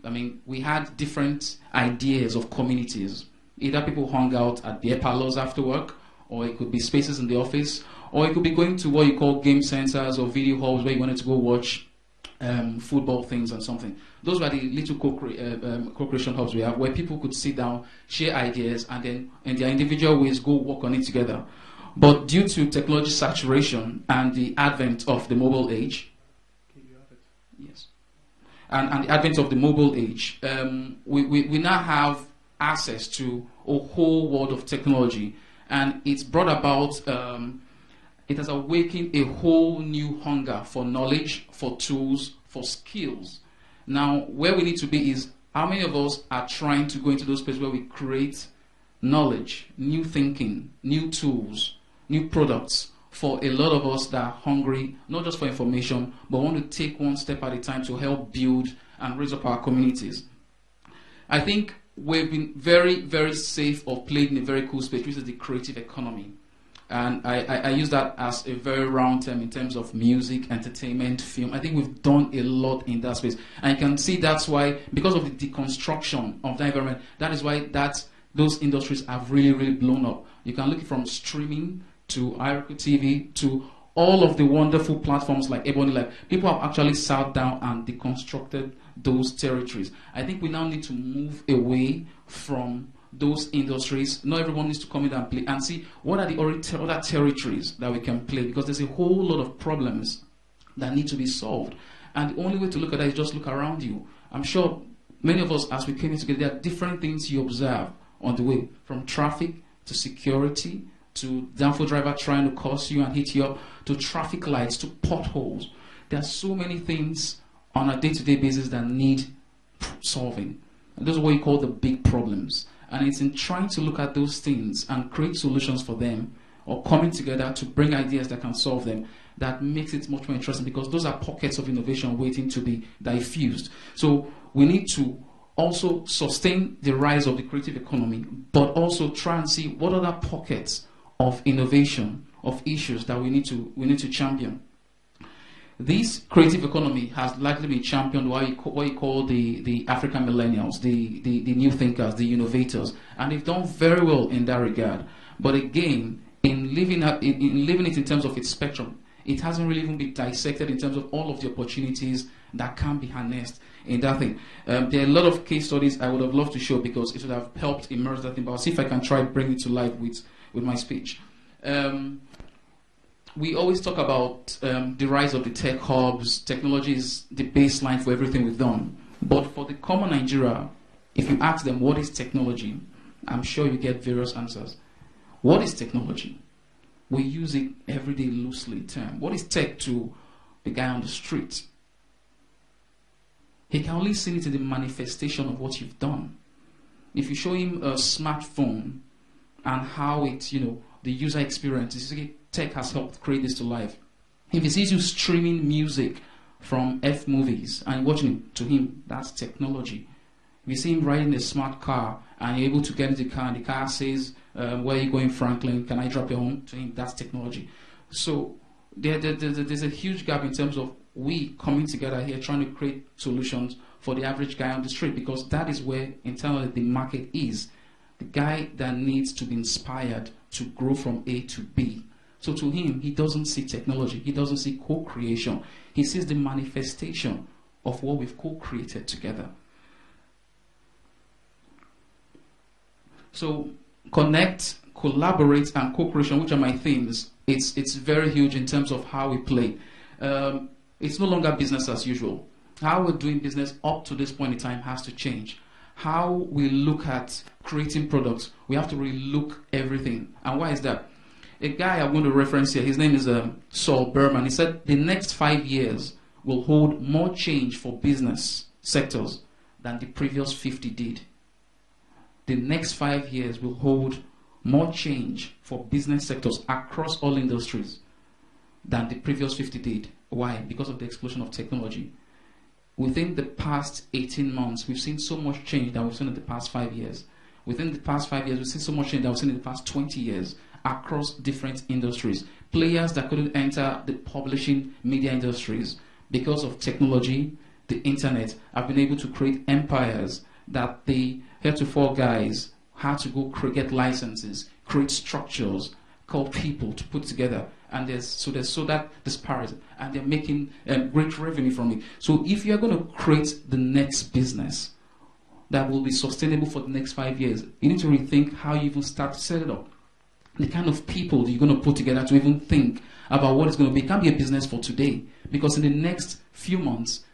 I mean, we had different ideas of communities. Either people hung out at beer parlors after work, or it could be spaces in the office, or it could be going to what you call game centers or video halls where you wanted to go watch football things and something. Those were the little co-creation hubs we have, where people could sit down, share ideas, and then in their individual ways go work on it together. But due to technology saturation and the advent of the mobile age, yes, and the advent of the mobile age, we now have access to a whole world of technology, and it's brought about, it has awakened a whole new hunger for knowledge, for tools, for skills. Now, where we need to be is, how many of us are trying to go into those places where we create knowledge, new thinking, new tools, new products for a lot of us that are hungry, not just for information, but want to take one step at a time to help build and raise up our communities. I think we've been very, very safe or played in a very cool space, which is the creative economy. And I use that as a very round term in terms of music, entertainment, film. I think we've done a lot in that space. And you can see that's why, because of the deconstruction of the environment, that is why those industries have really, really blown up. You can look from streaming to Iroku TV to all of the wonderful platforms like Ebony Live. People have actually sat down and deconstructed those territories. I think we now need to move away from those industries. Not everyone needs to come in and play and see what are the other territories that we can play, because there's a whole lot of problems that need to be solved. And the only way to look at that is just look around you. I'm sure many of us, as we came in together, there are different things you observe on the way, from traffic to security to downfall driver trying to curse you and hit you up, to traffic lights, to potholes. There are so many things on a day-to-day basis that need solving. And those are what you call the big problems. And it's in trying to look at those things and create solutions for them, or coming together to bring ideas that can solve them, that makes it much more interesting, because those are pockets of innovation waiting to be diffused. So we need to also sustain the rise of the creative economy, but also try and see what other pockets of innovation, of issues that we need to champion. This creative economy has likely been championed by what you call the African millennials, the new thinkers, the innovators, and they've done very well in that regard. But again, in living it in terms of its spectrum, it hasn't really even been dissected in terms of all of the opportunities that can be harnessed in that thing. There are a lot of case studies I would have loved to show, because it would have helped immerse that thing, but I'll see if I can try to bring it to life with my speech. We always talk about the rise of the tech hubs. Technology is the baseline for everything we've done. But for the common Nigeria, if you ask them what is technology, I'm sure you get various answers. What is technology? We use it every day loosely term. What is tech to the guy on the street? He can only see it in the manifestation of what you've done. If you show him a smartphone and how it, the user experience, is tech has helped create this to life. If he sees you streaming music from F movies and watching it, to him, that's technology. If you see him riding a smart car and you're able to get into the car and the car says, where are you going, Franklin? Can I drop you home? To him, that's technology. So there's a huge gap in terms of we coming together here trying to create solutions for the average guy on the street, because that is where internally the market is. The guy that needs to be inspired to grow from A to B. So to him, he doesn't see technology. He doesn't see co-creation. He sees the manifestation of what we've co-created together. So connect, collaborate, and co-creation, which are my themes, it's very huge in terms of how we play. It's no longer business as usual. How we're doing business up to this point in time has to change. How we look at creating products, we have to relook everything. And why is that? A guy I'm going to reference here, his name is Saul Berman. He said the next 5 years will hold more change for business sectors than the previous 50 did. The next 5 years will hold more change for business sectors across all industries than the previous 50 did. Why? Because of the explosion of technology. Within the past 18 months, we've seen so much change that we've seen in the past 5 years. Within the past 5 years, we've seen so much change that we've seen in the past 20 years across different industries. Players that couldn't enter the publishing media industries because of technology, the internet, have been able to create empires that the heretofore guys had to go get licenses, create structures, call people to put together. And there's that disparity, and they're making great revenue from it. So if you're going to create the next business that will be sustainable for the next 5 years, you need to rethink how you even start to set it up. The kind of people you're going to put together to even think about what it's going to be. It can't be a business for today, because in the next few months,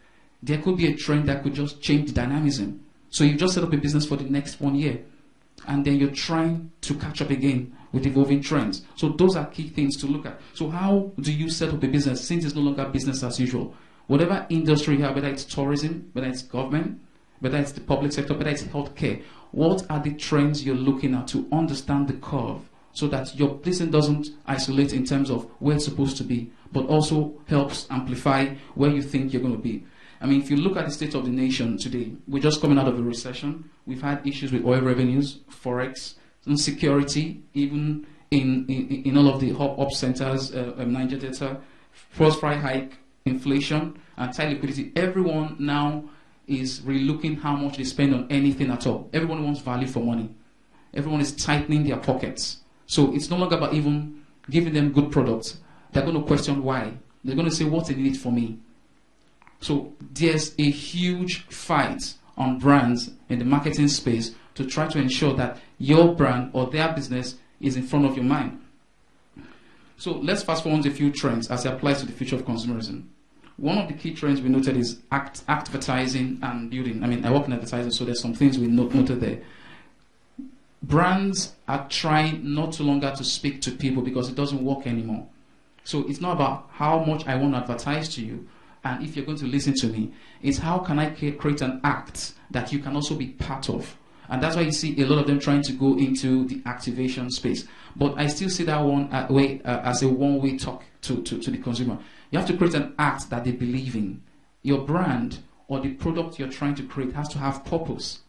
there could be a trend that could just change the dynamism. So you just set up a business for the next 1 year, and then you're trying to catch up again with evolving trends. So those are key things to look at. So how do you set up a business since it's no longer business as usual? Whatever industry you have, whether it's tourism, whether it's government, whether it's the public sector, whether it's healthcare, what are the trends you're looking at to understand the curve so that your listing doesn't isolate in terms of where it's supposed to be, but also helps amplify where you think you're going to be. I mean, if you look at the state of the nation today, we're just coming out of a recession. We've had issues with oil revenues, forex, insecurity, even in all of the hub centers, Niger Delta, first price hike, inflation, and tight liquidity. Everyone now is really looking how much they spend on anything at all. Everyone wants value for money. Everyone is tightening their pockets. So it's no longer about even giving them good products. They're going to question why. They're going to say, what's in it for me? So there's a huge fight on brands in the marketing space to try to ensure that your brand or their business is in front of your mind. So let's fast forward a few trends as it applies to the future of consumerism. One of the key trends we noted is advertising and building. I mean, I work in advertising, so there's some things we noted there. Brands are trying not to longer to speak to people because it doesn't work anymore. So it's not about how much I want to advertise to you and if you're going to listen to me. It's how can I create an act that you can also be part of. And that's why you see a lot of them trying to go into the activation space. But I still see that one way as a one-way talk to the consumer. You have to create an act that they believe in. Your brand or the product you're trying to create has to have purpose.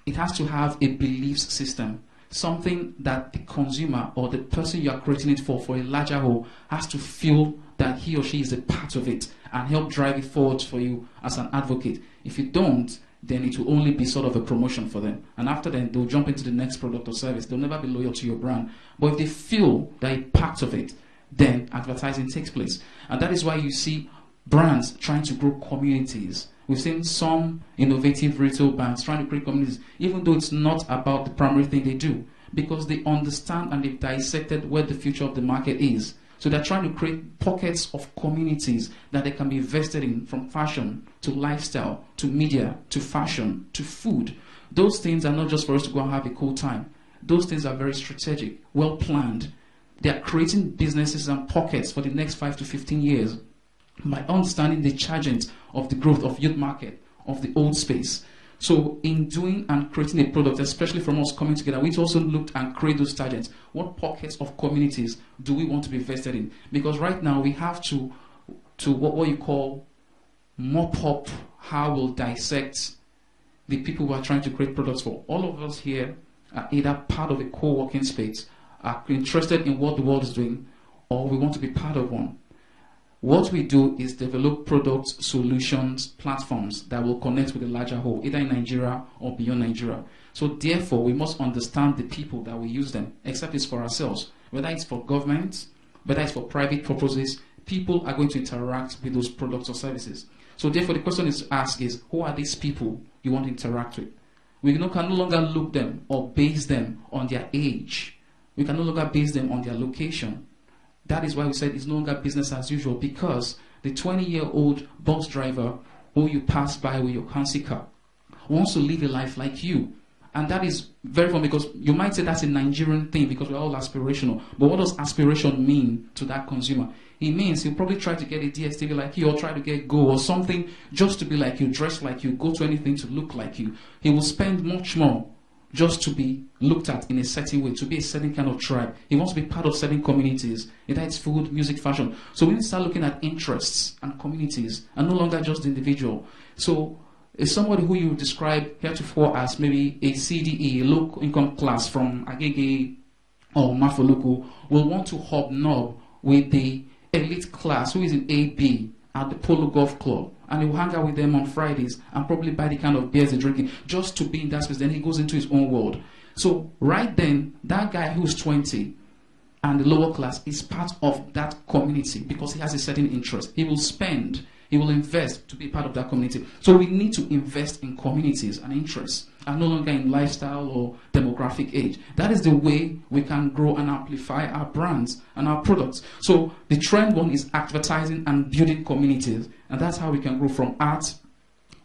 It has to have a belief system. Something that the consumer or the person you are creating it for a larger whole, has to feel that he or she is a part of it and help drive it forward for you as an advocate. If you don't, then it will only be sort of a promotion for them. And after then, they'll jump into the next product or service. They'll never be loyal to your brand. But if they feel they're a part of it, then advertising takes place. And that is why you see brands trying to grow communities. We've seen some innovative retail brands trying to create communities, even though it's not about the primary thing they do, because they understand and they've dissected where the future of the market is. So they're trying to create pockets of communities that they can be invested in, from fashion to lifestyle, to media, to fashion, to food. Those things are not just for us to go and have a cool time. Those things are very strategic, well planned. They are creating businesses and pockets for the next 5 to 15 years by understanding the chargent of the growth of youth market, of the old space. So in doing and creating a product, especially from us coming together, we also looked and create those targets. What pockets of communities do we want to be invested in? Because right now we have to what you call mop up how we'll dissect the people who are trying to create products for. All of us here are either part of a co-working space, are interested in what the world is doing, or we want to be part of one. What we do is develop products, solutions, platforms that will connect with the larger whole, either in Nigeria or beyond Nigeria. So therefore, we must understand the people that we use them, except it's for ourselves. Whether it's for government, whether it's for private purposes, people are going to interact with those products or services. So therefore, the question is to ask is, who are these people you want to interact with? We can no longer look them or base them on their age. We can no longer base them on their location. That is why we said it's no longer business as usual, because the 20-year-old bus driver who you pass by with your fancy car wants to live a life like you. And that is very funny, because you might say that's a Nigerian thing because we're all aspirational. But what does aspiration mean to that consumer? It means he'll probably try to get a DSTV like you, or try to get Go or something just to be like you, dress like you, go to anything to look like you. He will spend much more just to be looked at in a certain way, to be a certain kind of tribe. He wants to be part of certain communities, either it's food, music, fashion. So we need to start looking at interests and communities, and no longer just the individual. So if somebody who you describe heretofore as maybe a CDE, a low income class from Agege or Mafoluku, will want to hobnob with the elite class who is in AB at the Polo Golf Club, and he will hang out with them on Fridays and probably buy the kind of beers they're drinking just to be in that space. Then he goes into his own world. So right then, that guy who's 20 and the lower class is part of that community because he has a certain interest. He will spend, he will invest to be part of that community. So we need to invest in communities and interests, and no longer in lifestyle or demographic age. That is the way we can grow and amplify our brands and our products. So the trend one is advertising and building communities. And that's how we can grow from art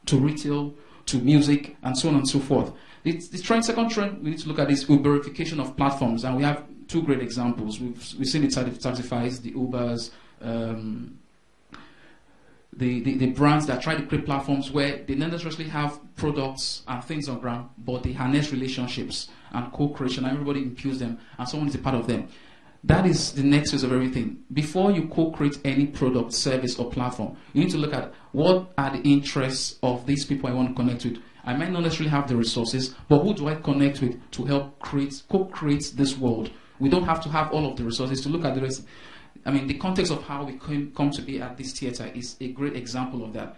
to retail to music and so on and so forth. The second trend we need to look at is Uberification of platforms. And we have two great examples. We've seen the Taxifys, the Ubers, the brands that try to create platforms where they not necessarily have products and things on ground, but they harness relationships and co-creation, and everybody imbues them, and someone is a part of them. That is the next phase of everything. Before you co-create any product, service, or platform, you need to look at what are the interests of these people I want to connect with. I might not necessarily have the resources, but who do I connect with to help co-create this world? We don't have to have all of the resources to look at the rest. I mean, the context of how we come to be at this theater is a great example of that.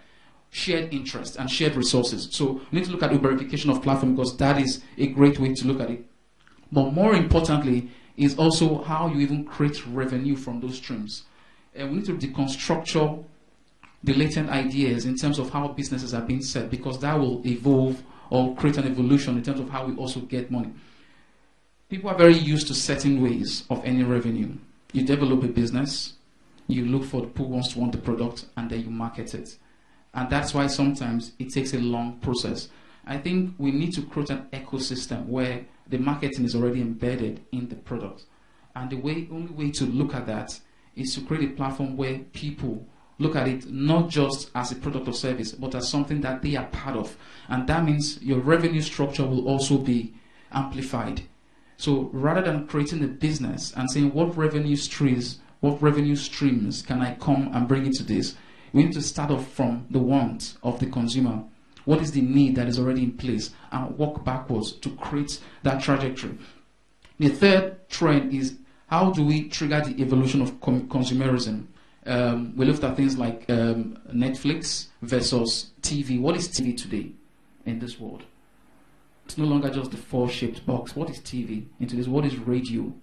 Shared interest and shared resources. So we need to look at Uberification of platform, because that is a great way to look at it. But more importantly is also how you even create revenue from those streams. And we need to deconstruct the latent ideas in terms of how businesses are being set, because that will evolve or create an evolution in terms of how we also get money. People are very used to certain ways of earning revenue. You develop a business, you look for who wants to want the product, and then you market it. And that's why sometimes it takes a long process. I think we need to create an ecosystem where the marketing is already embedded in the product. And the only way to look at that is to create a platform where people look at it not just as a product or service, but as something that they are part of. And that means your revenue structure will also be amplified. So rather than creating a business and saying what revenue streams can I come and bring into this, we need to start off from the want of the consumer. What is the need that is already in place, and walk backwards to create that trajectory. The third trend is, how do we trigger the evolution of consumerism? We looked at things like Netflix versus TV. What is TV today in this world? It's no longer just the four-shaped box. What is TV into this? What is radio?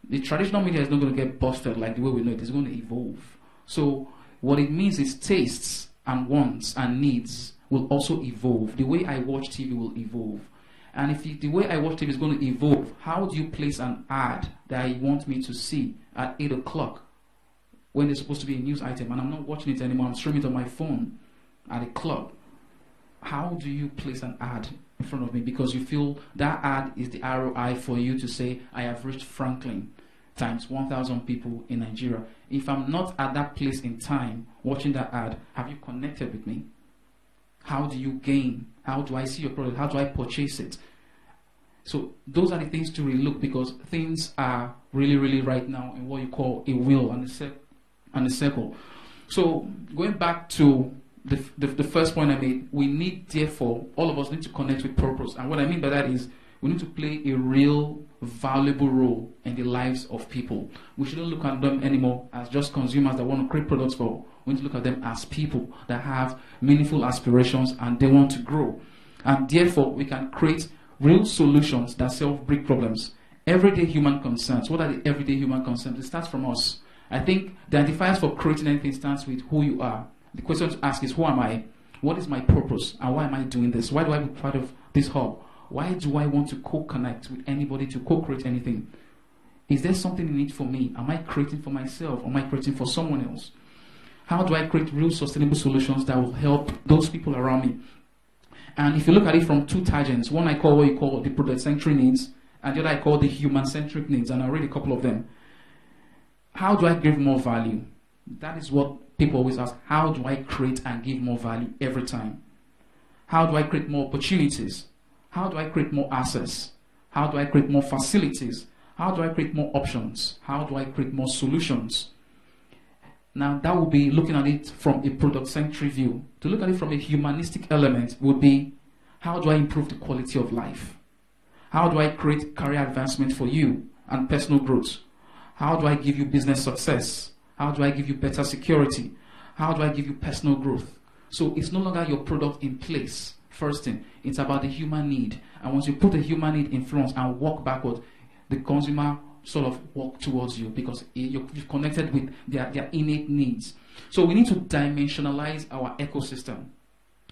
The traditional media is not going to get busted like the way we know it. It's going to evolve. So what it means is tastes and wants and needs will also evolve. The way I watch TV will evolve. And if the way I watch TV is going to evolve, how do you place an ad that you want me to see at 8 o'clock when there's supposed to be a news item and I'm not watching it anymore, I'm streaming it on my phone at a club? How do you place an ad in front of me? Because you feel that ad is the ROI for you to say, I have reached Franklin times 1,000 people in Nigeria. If I'm not at that place in time watching that ad, have you connected with me? How do you gain? How do I see your product? How do I purchase it? So those are the things to really look, because things are really, really right now in what you call a wheel and a circle. So going back to the first point I made, we need, therefore, all of us need to connect with purpose. And what I mean by that is we need to play a real valuable role in the lives of people. We shouldn't look at them anymore as just consumers that want to create products for. We need to look at them as people that have meaningful aspirations and they want to grow. And therefore, we can create real solutions that solve big problems. Everyday human concerns. What are the everyday human concerns? It starts from us. I think the identifiers for creating anything starts with who you are. The question to ask is, who am I? What is my purpose? And why am I doing this? Why do I be part of this hub? Why do I want to co-connect with anybody to co-create anything? Is there something in it for me? Am I creating for myself? Or am I creating for someone else? How do I create real sustainable solutions that will help those people around me? And if you look at it from two tangents, one I call what you call the product-centric needs, and the other I call the human-centric needs, and I'll read a couple of them. How do I give more value? That is what people always ask. How do I create and give more value every time? How do I create more opportunities? How do I create more access? How do I create more facilities? How do I create more options? How do I create more solutions? Now, that would be looking at it from a product-centric view. To look at it from a humanistic element would be, how do I improve the quality of life? How do I create career advancement for you and personal growth? How do I give you business success? How do I give you better security? How do I give you personal growth? So it's no longer your product in place. First thing, it's about the human need. And once you put the human need in front and walk backward, the consumer sort of walk towards you, because you've connected with their innate needs. So we need to dimensionalize our ecosystem.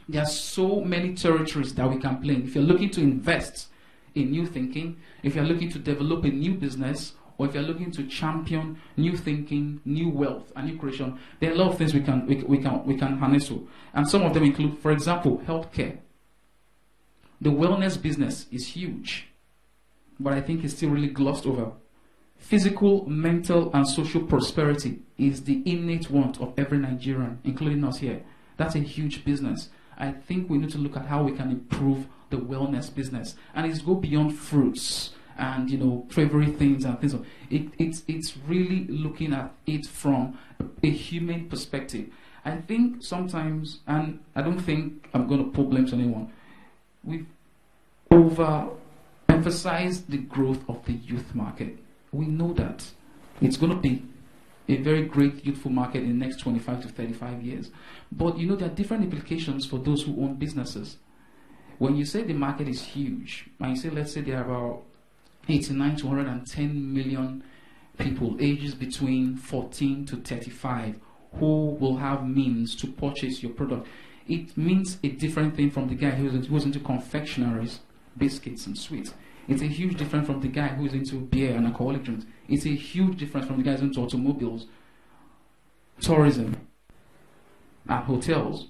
There are so many territories that we can play in. If you're looking to invest in new thinking, if you're looking to develop a new business, or if you're looking to champion new thinking, new wealth, and new creation, there are a lot of things we can harness to. And some of them include, for example, healthcare. The wellness business is huge, but I think it's still really glossed over. Physical, mental, and social prosperity is the innate want of every Nigerian, including us here. That's a huge business. I think we need to look at how we can improve the wellness business, and it's go beyond fruits and favorite things and things. It's really looking at it from a human perspective. I think sometimes, and I don't think I'm going to put blames on anyone, we've overemphasized the growth of the youth market. We know that it's going to be a very great youthful market in the next 25 to 35 years. But there are different implications for those who own businesses. When you say the market is huge, and you say, let's say there are about 89 to 110 million people ages between 14 to 35 who will have means to purchase your product, it means a different thing from the guy who's into confectionaries, biscuits and sweets. It's a huge difference from the guy who's into beer and alcoholic drinks. It's a huge difference from the guys into automobiles, tourism, and hotels.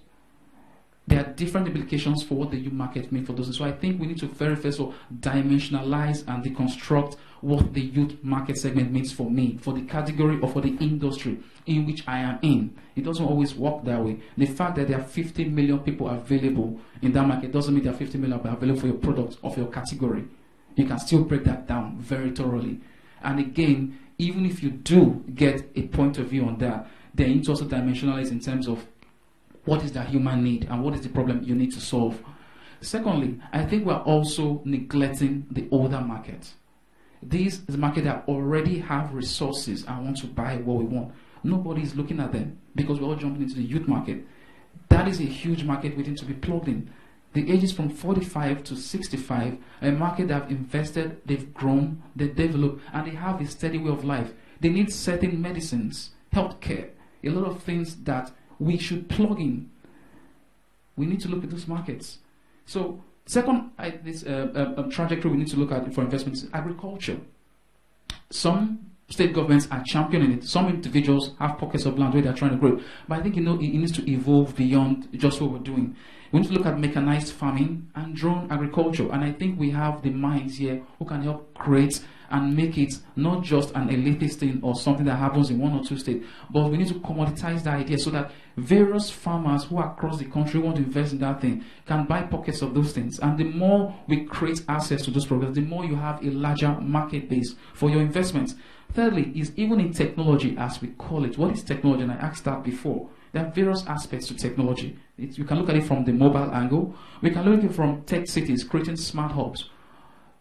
There are different implications for what the youth market means for those. So I think we need to very first of all dimensionalize and deconstruct what the youth market segment means for me, for the category or for the industry in which I am in. It doesn't always work that way. The fact that there are 50 million people available in that market doesn't mean there are 50 million available for your product or for your category. You can still break that down very thoroughly. And again, even if you do get a point of view on that, then you need to also dimensionalize in terms of what is the human need and what is the problem you need to solve. Secondly, I think we're also neglecting the older market. These is a market that already have resources and want to buy what we want. Nobody is looking at them because we're all jumping into the youth market. That is a huge market waiting to be plugged in. The ages from 45 to 65, a market that have invested, they've grown, they've developed, and they have a steady way of life. They need certain medicines, healthcare, a lot of things that we should plug in. We need to look at those markets. So, second, this trajectory we need to look at for investments is agriculture. Some state governments are championing it. Some individuals have pockets of land where they're trying to grow. But I think it needs to evolve beyond just what we're doing. We need to look at mechanized farming and drone agriculture. And I think we have the minds here who can help create and make it not just an elitist thing or something that happens in one or two states, but we need to commoditize the idea so that various farmers who are across the country want to invest in that thing can buy pockets of those things. And the more we create access to those products, the more you have a larger market base for your investments. Thirdly, is even in technology, as we call it. What is technology? And I asked that before. There are various aspects to technology. You can look at it from the mobile angle. We can look at it from tech cities, creating smart hubs.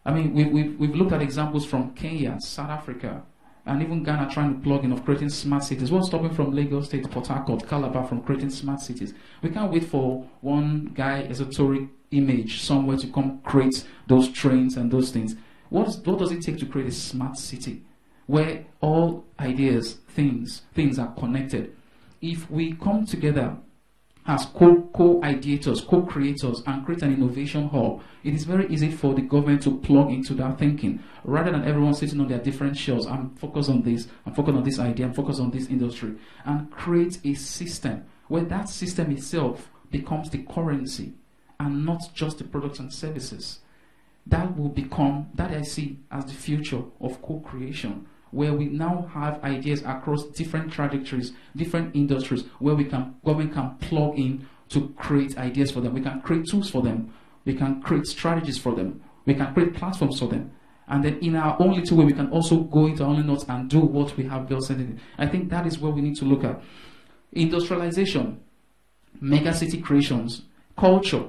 I mean, we've looked at examples from Kenya, South Africa, and even Ghana trying to plug in of creating smart cities. What's stopping from Lagos State, Port Harcourt, Calabar from creating smart cities? We can't wait for one guy esoteric image somewhere to come create those trains and those things. What does it take to create a smart city where all ideas, things are connected? If we come together as co-ideators, co-creators, and create an innovation hub, it is very easy for the government to plug into that thinking. Rather than everyone sitting on their different shelves, I'm focused on this, I'm focused on this idea, I'm focused on this industry, and create a system where that system itself becomes the currency and not just the products and services. That will become, that I see as the future of co-creation, where we now have ideas across different trajectories, different industries, where government can plug in to create ideas for them. We can create tools for them. We can create strategies for them. We can create platforms for them. And then in our own little way, we can also go into our own notes and do what we have built. I think that is where we need to look at. Industrialization, mega city creations, culture.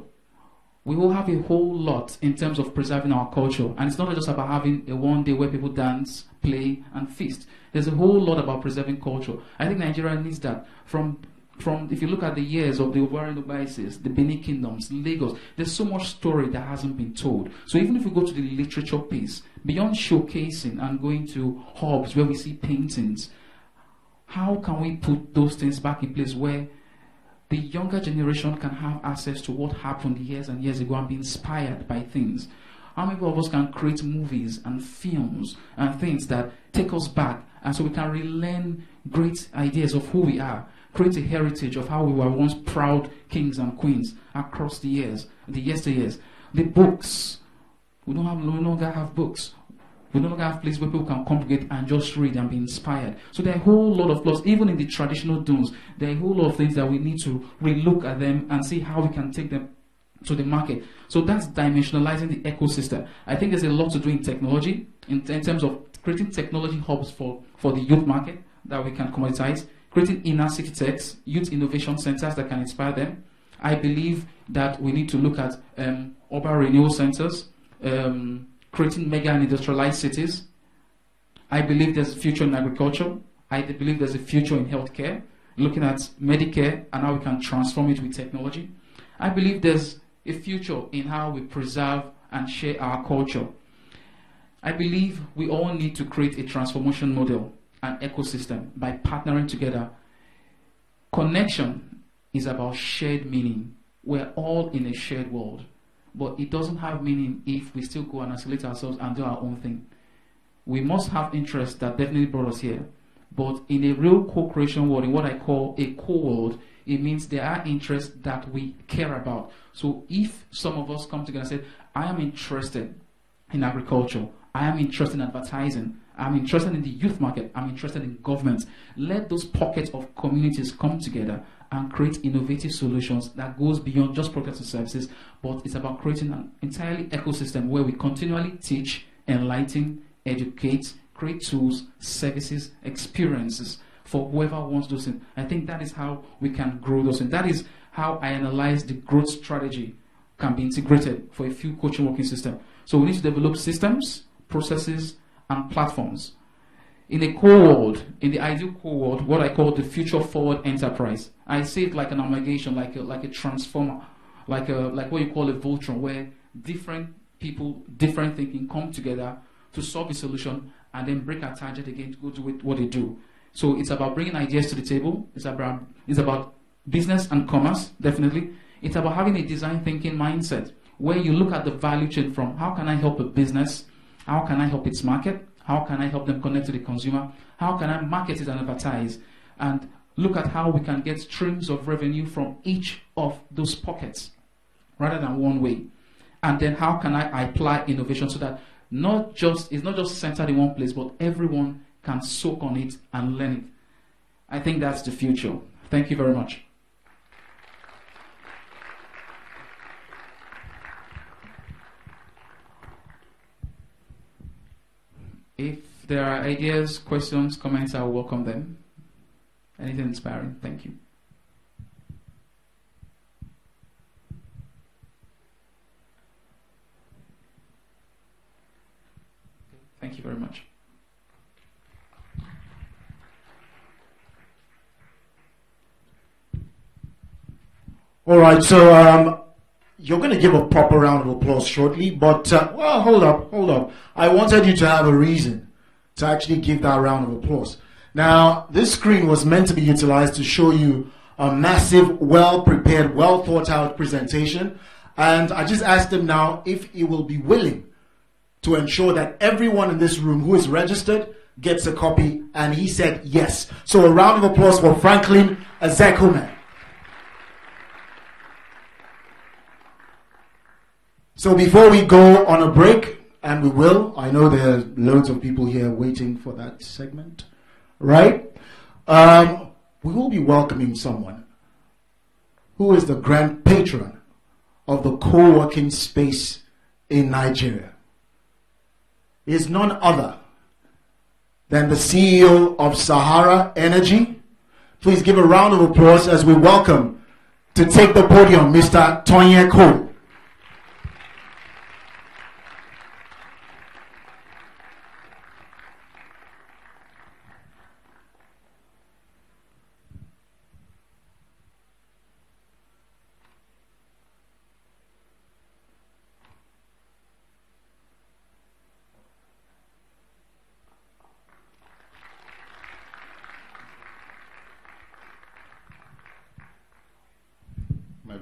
We will have a whole lot in terms of preserving our culture. And it's not just about having a one day where people dance, play, and feast. There's a whole lot about preserving culture. I think Nigeria needs that. From if you look at the years of the Obuari Obases, the Benin Kingdoms, Lagos, there's so much story that hasn't been told. So even if we go to the literature piece, beyond showcasing and going to hubs where we see paintings, how can we put those things back in place where the younger generation can have access to what happened years and years ago and be inspired by things? How many of us can create movies and films and things that take us back, and so we can relearn great ideas of who we are, create a heritage of how we were once proud kings and queens across the years, the yesteryears. The books, we no longer have books. We no longer have places where people can congregate and just read and be inspired. So there are a whole lot of flaws, even in the traditional dunes. There are a whole lot of things that we need to relook at them and see how we can take them to the market. So that's dimensionalizing the ecosystem. I think there's a lot to do in technology, in terms of creating technology hubs for the youth market that we can commoditize, creating inner city techs, youth innovation centers that can inspire them. I believe that we need to look at urban renewal centers, creating mega and industrialized cities. I believe there's a future in agriculture. I believe there's a future in healthcare, looking at Medicare and how we can transform it with technology. I believe there's a future in how we preserve and share our culture. I believe we all need to create a transformation model and ecosystem by partnering together. Connection is about shared meaning. We're all in a shared world. But it doesn't have meaning if we still go and isolate ourselves and do our own thing. We must have interests that definitely brought us here. But in a real co-creation world, in what I call a co-world, it means there are interests that we care about. So if some of us come together and say, I am interested in agriculture, I am interested in advertising, I'm interested in the youth market, I'm interested in government, let those pockets of communities come together and create innovative solutions that goes beyond just products and services, but it's about creating an entirely ecosystem where we continually teach, enlighten, educate, create tools, services, experiences for whoever wants those things. I think that is how we can grow those things. That is how I analyze the growth strategy can be integrated for a few coaching working system. So we need to develop systems, processes, and platforms. In a co-world, in the ideal co-world, what I call the future forward enterprise, I see it like an amalgamation, like a transformer, like what you call a Voltron, where different people, different thinking come together to solve a solution and then break our target again to go do what they do. So it's about bringing ideas to the table. It's about business and commerce, definitely. It's about having a design thinking mindset where you look at the value chain from how can I help a business, how can I help its market, how can I help them connect to the consumer, how can I market it and advertise, and look at how we can get streams of revenue from each of those pockets rather than one way. And then how can I apply innovation so that it's not just centered in one place, but everyone can soak on it and learn it. I think that's the future. Thank you very much. If there are ideas, questions, comments, I will welcome them. Anything inspiring? Thank you. Thank you very much. All right, so you're going to give a proper round of applause shortly, but, well, hold up. I wanted you to have a reason to actually give that round of applause. Now, this screen was meant to be utilized to show you a massive, well-prepared, well-thought-out presentation, and I just asked him now if he will be willing to ensure that everyone in this room who is registered gets a copy, and he said yes. So a round of applause for Franklin Ezekume. So before we go on a break, and we will, I know there are loads of people here waiting for that segment, right? We will be welcoming someone who is the grand patron of the co-working space in Nigeria. He is none other than the CEO of Sahara Energy. Please give a round of applause as we welcome to take the podium, Mr. Tonye Cole.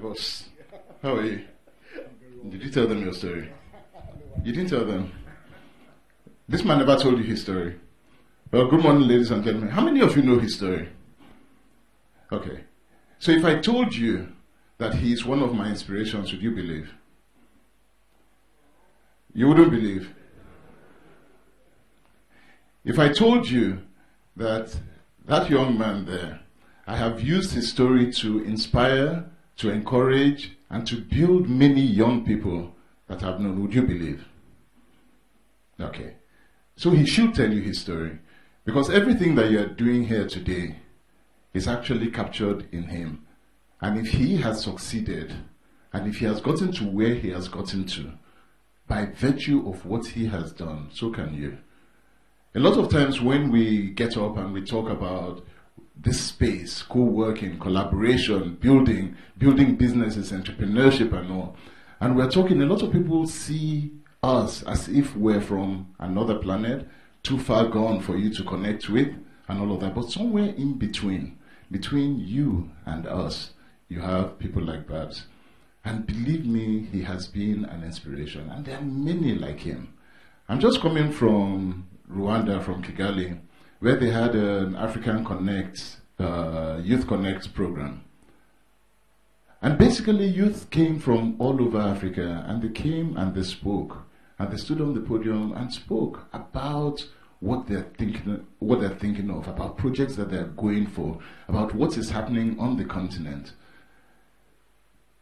Boss, how are you? Did you tell them your story? You didn't tell them. This man never told you his story. Well, good morning, ladies and gentlemen. How many of you know his story? Okay. So if I told you that he is one of my inspirations, would you believe? You wouldn't believe. If I told you that that young man there, I have used his story to inspire, to encourage, and to build many young people that I've known, would you believe? Okay. So he should tell you his story. Because everything that you're doing here today is actually captured in him. And if he has succeeded, and if he has gotten to where he has gotten to, by virtue of what he has done, so can you. A lot of times when we get up and we talk about this space, co-working, collaboration, building businesses, entrepreneurship and all, and we're talking, a lot of people see us as if we're from another planet, too far gone for you to connect with, and all of that. But somewhere in between you and us, you have people like Babs. And believe me, he has been an inspiration. And there are many like him. I'm just coming from Rwanda, from Kigali, where they had an African Connect, Youth Connect program. And basically youth came from all over Africa, and they came and they spoke. And they stood on the podium and spoke about what they're thinking of, about projects that they're going for, about what is happening on the continent.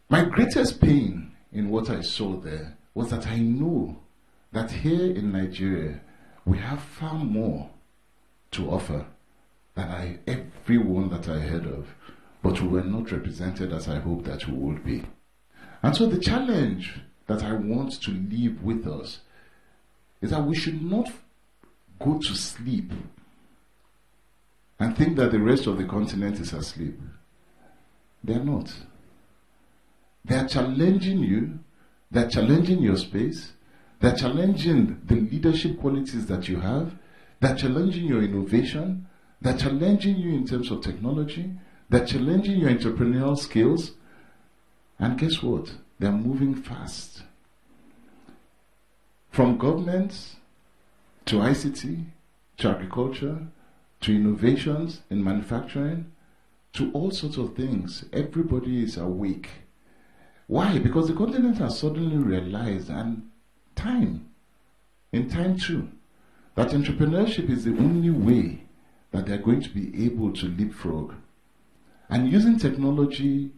My greatest pain in what I saw there was that I know that here in Nigeria, we have far more to offer than everyone that I heard of, but we were not represented as I hoped that we would be. And so the challenge that I want to leave with us is that we should not go to sleep and think that the rest of the continent is asleep. They're not. They're challenging you, they're challenging your space, they're challenging the leadership qualities that you have, they're challenging your innovation, they're challenging you in terms of technology, they're challenging your entrepreneurial skills, and guess what? They're moving fast. From governments to ICT, to agriculture, to innovations in manufacturing, to all sorts of things. Everybody is awake. Why? Because the continent has suddenly realized, and in time too, that entrepreneurship is the only way that they're going to be able to leapfrog. And using technology,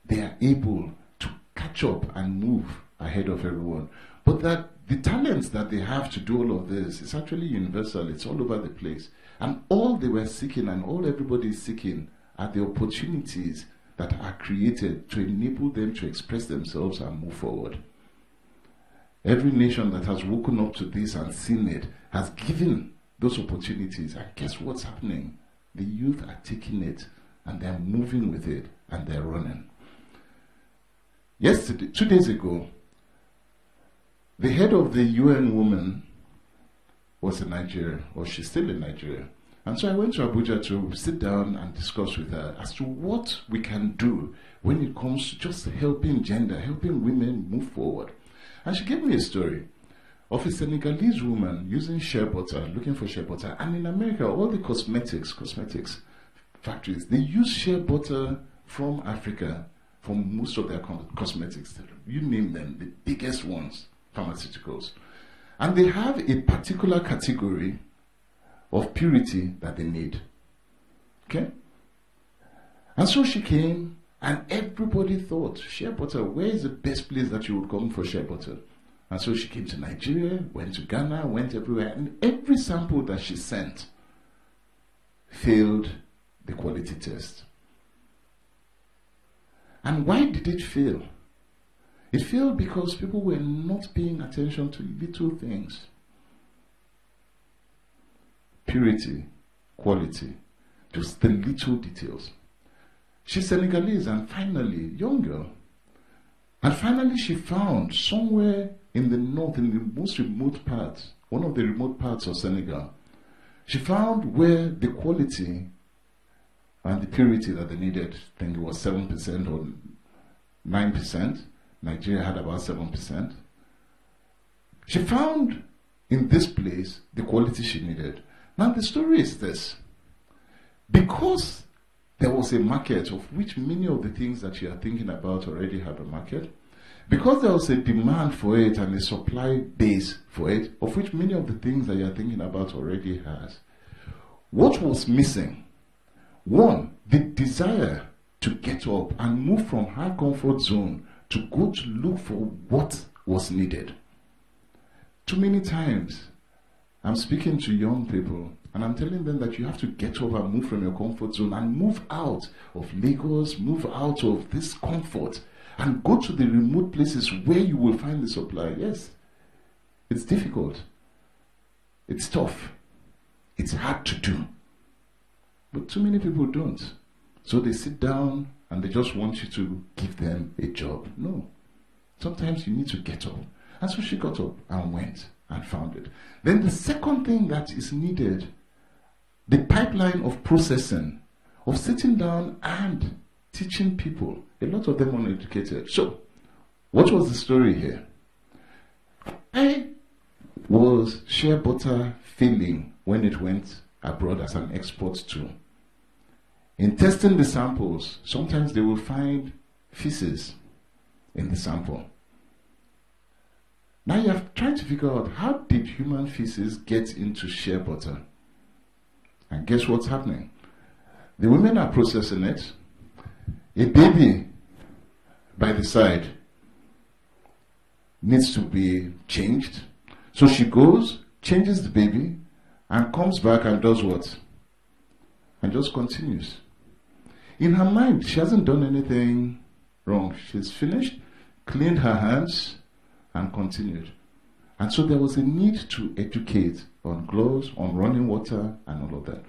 they are able to catch up and move ahead of everyone. But that the talents that they have to do all of this is actually universal. It's all over the place. And all they were seeking, and all everybody is seeking, are the opportunities that are created to enable them to express themselves and move forward. Every nation that has woken up to this and seen it has given those opportunities. And guess what's happening? The youth are taking it and they're moving with it and they're running. Yesterday, 2 days ago, the head of the UN woman was in Nigeria, or she's still in Nigeria. And so I went to Abuja to sit down and discuss with her as to what we can do when it comes to just helping gender, helping women move forward. And she gave me a story of a Senegalese woman using shea butter, looking for shea butter. And in America, all the cosmetics factories, they use shea butter from Africa for most of their cosmetics. You name them, the biggest ones, pharmaceuticals. And they have a particular category of purity that they need. Okay? And so she came, and everybody thought, shea butter, where is the best place that you would come for shea butter? And so she came to Nigeria, went to Ghana, went everywhere, and every sample that she sent failed the quality test. And why did it fail? It failed because people were not paying attention to little things. Purity, quality, just the little details. She's Senegalese and finally, young girl. And finally she found somewhere in the north, in the most remote parts, one of the remote parts of Senegal, she found where the quality and the purity that they needed, I think it was 7% or 9%. Nigeria had about 7%. She found in this place the quality she needed. Now the story is this. Because there was a market of which many of the things that you are thinking about already have a market, Because there was a demand for it and a supply base for it, of which many of the things that you're thinking about already has. What was missing? One, the desire to get up and move from high comfort zone to go to look for what was needed. Too many times, I'm speaking to young people and I'm telling them that you have to get up and move from your comfort zone and move out of Lagos, move out of this comfort and go to the remote places where you will find the supply. Yes, it's difficult. It's tough. It's hard to do. But too many people don't. So they sit down and they just want you to give them a job. No. Sometimes you need to get up. And so she got up and went and found it. Then the second thing that is needed, the pipeline of processing, of sitting down and teaching people, a lot of them uneducated. So, what was the story here? I was shea butter failing when it went abroad as an export tool. In testing the samples, sometimes they will find feces in the sample. Now you have tried to figure out, how did human feces get into shea butter? And guess what's happening? The women are processing it. A baby by the side needs to be changed. So she goes, changes the baby, and comes back and does what? And just continues. In her mind, she hasn't done anything wrong. She's finished, cleaned her hands, and continued. And so there was a need to educate on gloves, on running water, and all of that.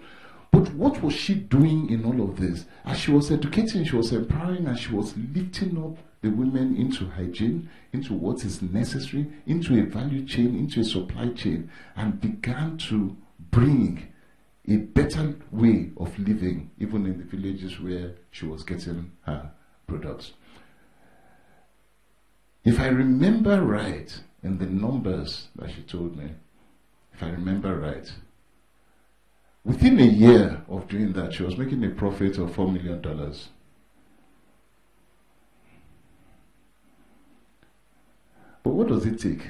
But what was she doing in all of this? As she was educating, she was empowering, and she was lifting up the women into hygiene, into what is necessary, into a value chain, into a supply chain, and began to bring a better way of living, even in the villages where she was getting her products. If I remember right, in the numbers that she told me, if I remember right, within a year of doing that, she was making a profit of $4 million. But what does it take?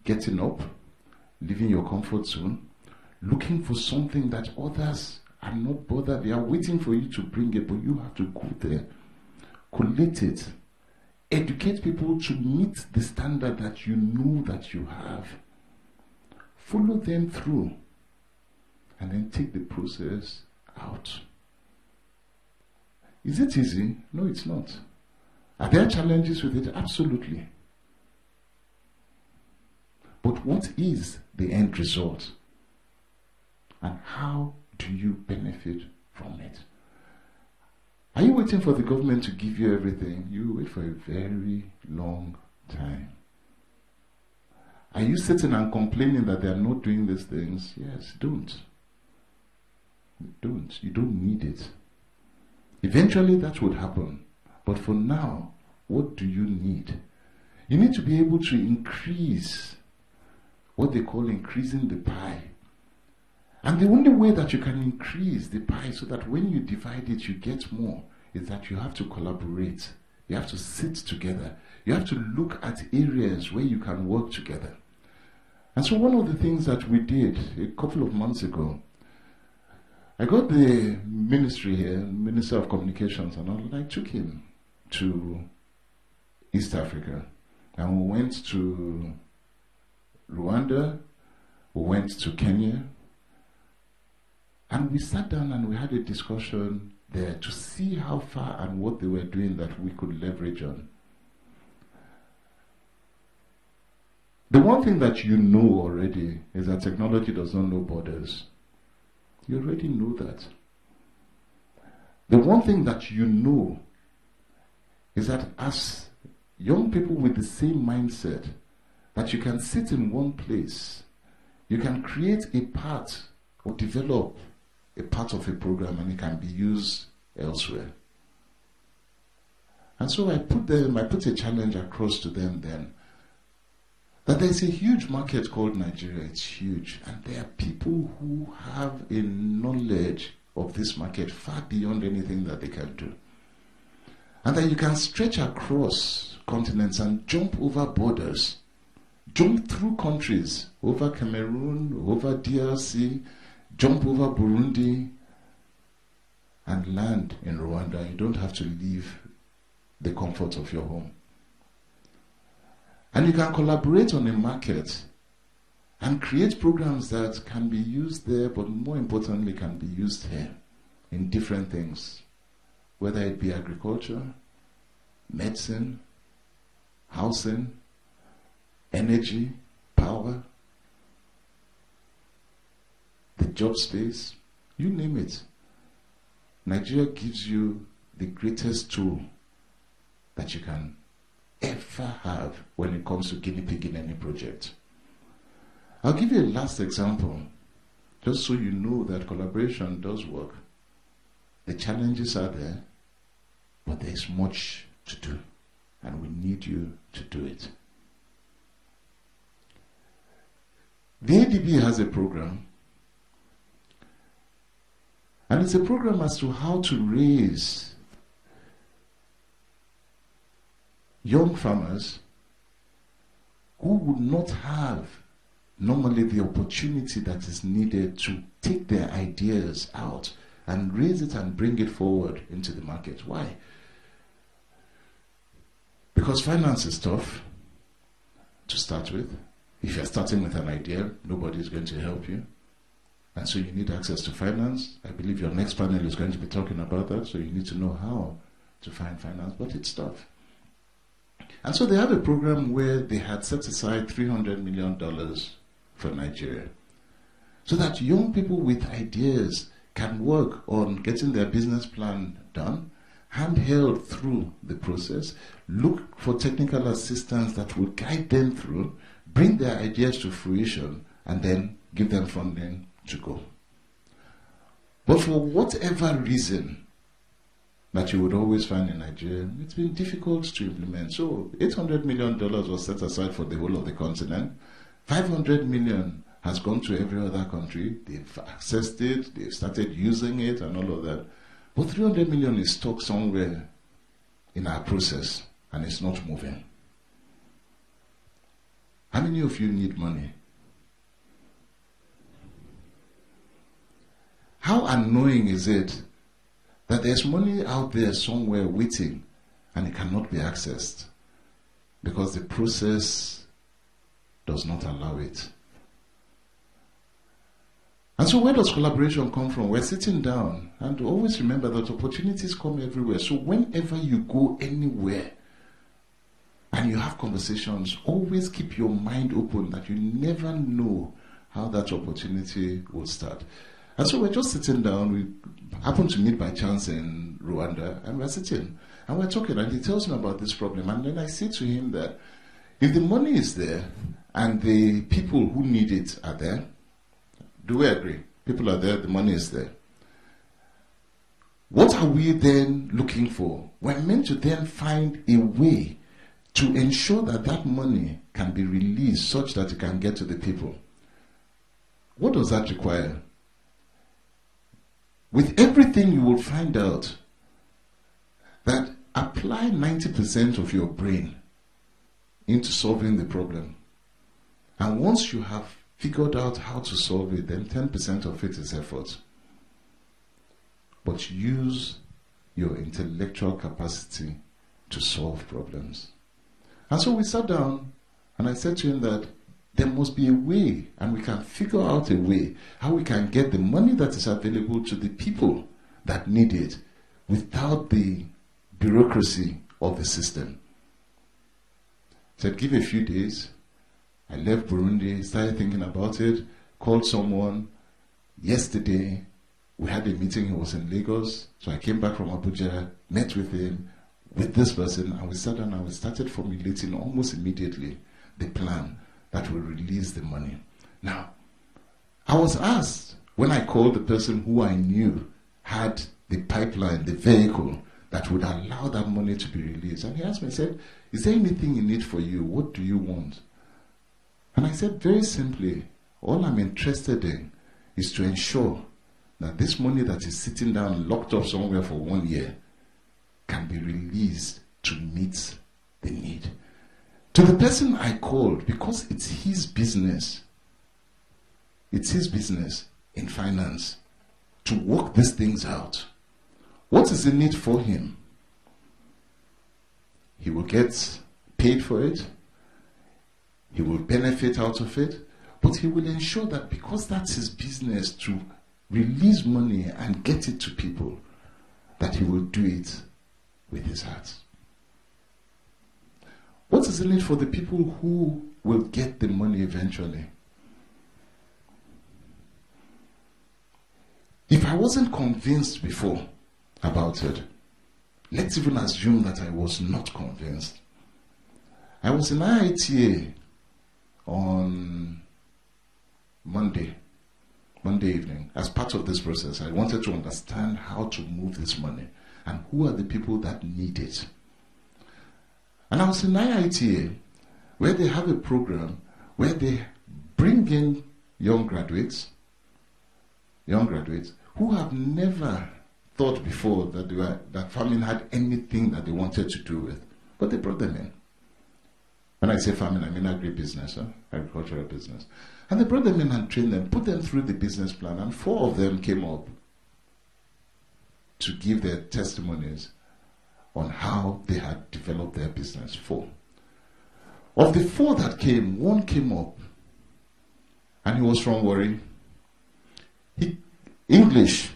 Getting up, leaving your comfort zone, looking for something that others are not bothered. They are waiting for you to bring it, but you have to go there, collect it, educate people to meet the standard that you know that you have. Follow them through, and then take the process out. Is it easy? No, it's not. Are there challenges with it? Absolutely. But what is the end result? And how do you benefit from it? Are you waiting for the government to give you everything? You wait for a very long time. Are you sitting and complaining that they are not doing these things? Yes, don't. Don't. You don't need it. Eventually that would happen. But for now, what do you need? You need to be able to increase what they call increasing the pie. And the only way that you can increase the pie so that when you divide it, you get more, is that you have to collaborate. You have to sit together. You have to look at areas where you can work together. And so one of the things that we did a couple of months ago, I got the ministry here, Minister of Communications, and I took him to East Africa. And we went to Rwanda, we went to Kenya, and we sat down and we had a discussion there to see how far and what they were doing that we could leverage on. The one thing that you know already is that technology does not know borders. You already know that. The one thing that you know is that as young people with the same mindset, that you can sit in one place, you can create a part or develop a part of a program and it can be used elsewhere. And so I put a challenge across to them then, that there's a huge market called Nigeria. It's huge. And there are people who have a knowledge of this market far beyond anything that they can do. And that you can stretch across continents and jump over borders, jump through countries, over Cameroon, over DRC, jump over Burundi, and land in Rwanda. You don't have to leave the comfort of your home. And you can collaborate on a market and create programs that can be used there, but more importantly, can be used here in different things, whether it be agriculture, medicine, housing, energy, power, the job space, you name it. Nigeria gives you the greatest tool that you can ever have when it comes to guinea pig in any project. I'll give you a last example, just so you know that collaboration does work. The challenges are there, but there's much to do, and we need you to do it. The ADB has a program, and it's a program as to how to raise young farmers who would not have normally the opportunity that is needed to take their ideas out and raise it and bring it forward into the market. Why? Because finance is tough to start with. If you're starting with an idea, nobody is going to help you. And so you need access to finance. I believe your next panel is going to be talking about that, so you need to know how to find finance, but it's tough. And so they have a program where they had set aside $300 million for Nigeria, so that young people with ideas can work on getting their business plan done, handheld through the process, look for technical assistance that will guide them through, bring their ideas to fruition, and then give them funding to go. But for whatever reason that you would always find in Nigeria, it's been difficult to implement. So $800 million was set aside for the whole of the continent. 500 million has gone to every other country. They've accessed it, they've started using it and all of that. But 300 million is stuck somewhere in our process and it's not moving. How many of you need money? How annoying is it that there's money out there somewhere waiting and it cannot be accessed because the process does not allow it? And so where does collaboration come from? We're sitting down, and always remember that opportunities come everywhere. So whenever you go anywhere and you have conversations, always keep your mind open that you never know how that opportunity will start. And so we're just sitting down. We happened to meet by chance in Rwanda, and we're sitting and we're talking, and he tells me about this problem. And then I say to him that if the money is there and the people who need it are there, do we agree? People are there, the money is there. What are we then looking for? We're meant to then find a way to ensure that that money can be released such that it can get to the people. What does that require? With everything, you will find out that apply 90% of your brain into solving the problem. And once you have figured out how to solve it, then 10% of it is effort. But use your intellectual capacity to solve problems. And so we sat down, and I said to him that there must be a way, and we can figure out a way how we can get the money that is available to the people that need it without the bureaucracy of the system. I said, give a few days. I left Burundi, started thinking about it, called someone. Yesterday, we had a meeting. He was in Lagos. So I came back from Abuja, met with him, with this person, and we sat down and we started formulating almost immediately the plan that will release the money. Now, I was asked when I called the person who I knew had the pipeline, the vehicle that would allow that money to be released. And he asked me, he said, is there anything in it for you? What do you want? And I said, very simply, all I'm interested in is to ensure that this money that is sitting down locked up somewhere for 1 year can be released to meet the need. To the person I called, because it's his business in finance to work these things out. What is the need for him? He will get paid for it. He will benefit out of it. But he will ensure that because that's his business to release money and get it to people, that he will do it with his heart. What is the need for the people who will get the money eventually? If I wasn't convinced before about it, let's even assume that I was not convinced. I was in IITA on Monday evening. As part of this process, I wanted to understand how to move this money and who are the people that need it. And I was in IITA where they have a program where they bring in young graduates who have never thought before that farming had anything that they wanted to do with. But they brought them in. When I say farming, I mean agribusiness, agricultural business. And they brought them in and trained them, put them through the business plan, and 4 of them came up to give their testimonies on how they had developed their business. 4. Of the 4 that came, 1 came up, and he was from Warri. English,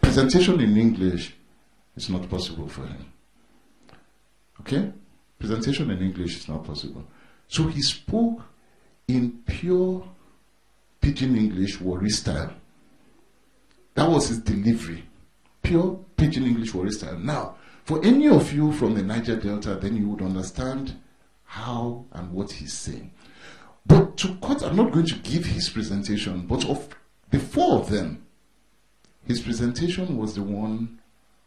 presentation in English is not possible for him. Okay? Presentation in English is not possible. So he spoke in pure Pidgin English, Warri style. That was his delivery. Pure Pidgin English, Warri style. Now, for any of you from the Niger Delta, then you would understand how and what he's saying. But to cut, I'm not going to give his presentation, but of the 4 of them, his presentation was the one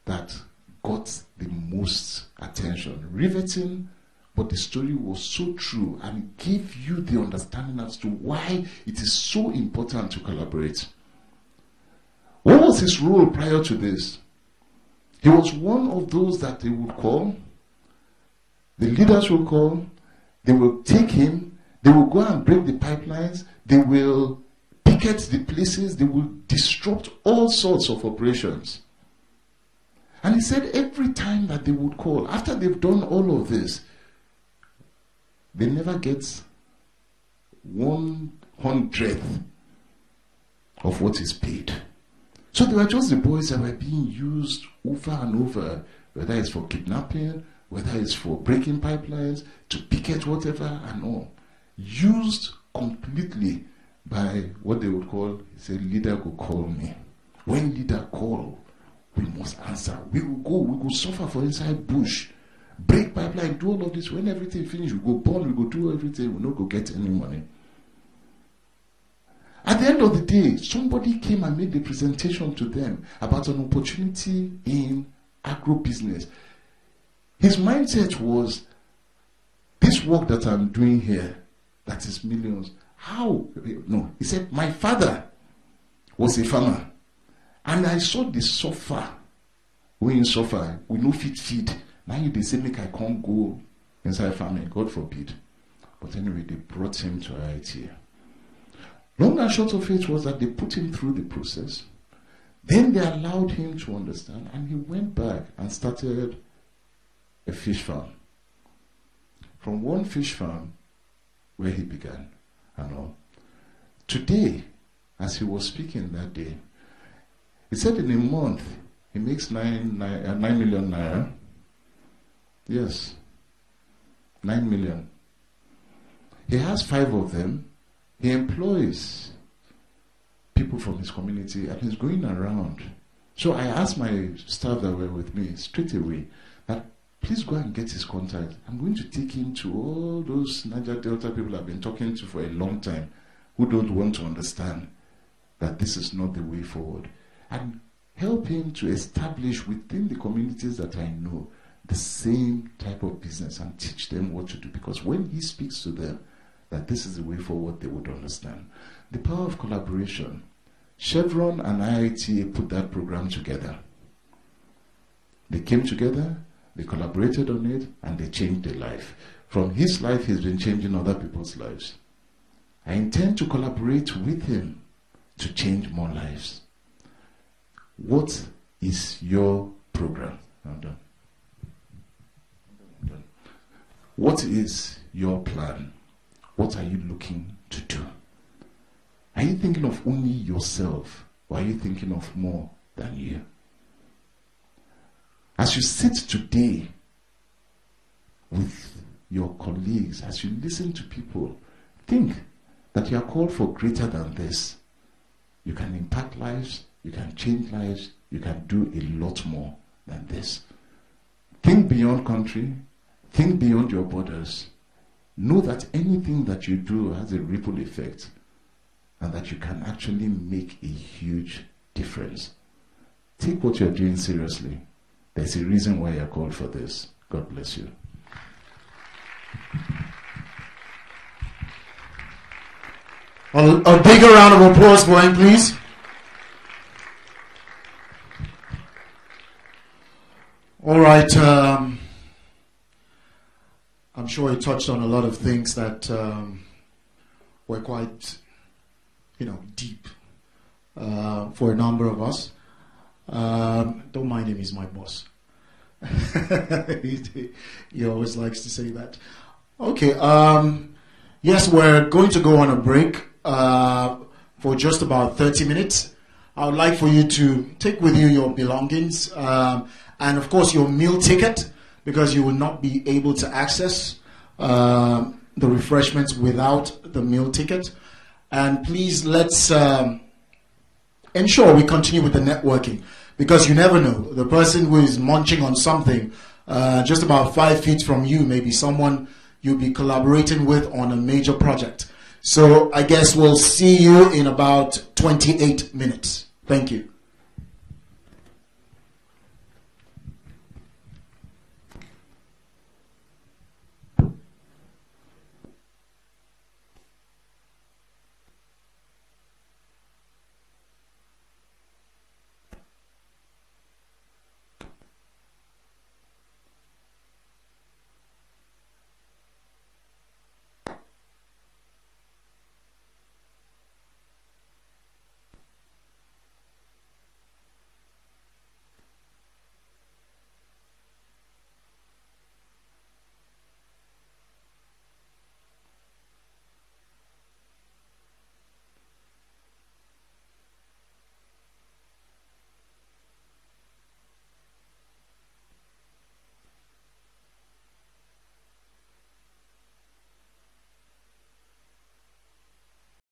that got the most attention. Riveting, but the story was so true and gave you the understanding as to why it is so important to collaborate. What was his role prior to this? He was one of those that they would call, the leaders will call, they will take him, they will go and break the pipelines, they will picket the places, they will disrupt all sorts of operations. And he said every time that they would call, after they've done all of this, they never get 1/100th of what is paid. So they were just the boys that were being used over and over, whether it's for kidnapping, whether it's for breaking pipelines, to picket whatever and all. Used completely by what they would call, he said, leader go call me. When leader call, we must answer. We will go suffer for inside bush, break pipeline, do all of this. When everything finish, we go burn, we go do everything, we not go get any money. At the end of the day, somebody came and made the presentation to them about an opportunity in agro-business. His mindset was, this work that I'm doing here, that is millions, how? No, he said, my father was a farmer, and I saw the suffer. When you suffer, we no fit feed. Now they say, make I can't go inside farming, God forbid. But anyway, they brought him to IITA. Long and short of it was that they put him through the process. Then they allowed him to understand, and he went back and started a fish farm. From one fish farm where he began and all. Today, as he was speaking that day, he said in a month he makes 9 million naira. Yes, 9 million. He has 5 of them. He employs people from his community and he's going around. So I asked my staff that were with me straight away that please go and get his contact. I'm going to take him to all those Niger Delta people I've been talking to for a long time who don't want to understand that this is not the way forward. And help him to establish within the communities that I know the same type of business and teach them what to do. Because when he speaks to them, that this is the way forward, they would understand. The power of collaboration. Chevron and IITA put that program together. They came together, They collaborated on it and they changed their life. From his life, he's been changing other people's lives. I intend to collaborate with him to change more lives. What is your program? I'm done. I'm done. What is your plan? What are you looking to do? Are you thinking of only yourself, or are you thinking of more than you? As you sit today with your colleagues, as you listen to people, think that you are called for greater than this. You can impact lives, you can change lives, you can do a lot more than this. Think beyond country, think beyond your borders. Know that anything that you do has a ripple effect and that you can actually make a huge difference. Take what you're doing seriously. There's a reason why you're called for this. God bless you. A bigger round of applause for him, please. All right. I'm sure he touched on a lot of things that were quite, deep for a number of us. Don't mind him, he's my boss. He always likes to say that. Okay. Yes, we're going to go on a break for just about 30 minutes. I would like for you to take with you your belongings and, of course, your meal ticket, because you will not be able to access the refreshments without the meal ticket. And please, let's ensure we continue with the networking, because you never know. The person who is munching on something just about 5 feet from you may be someone you'll be collaborating with on a major project. So I guess we'll see you in about 28 minutes. Thank you.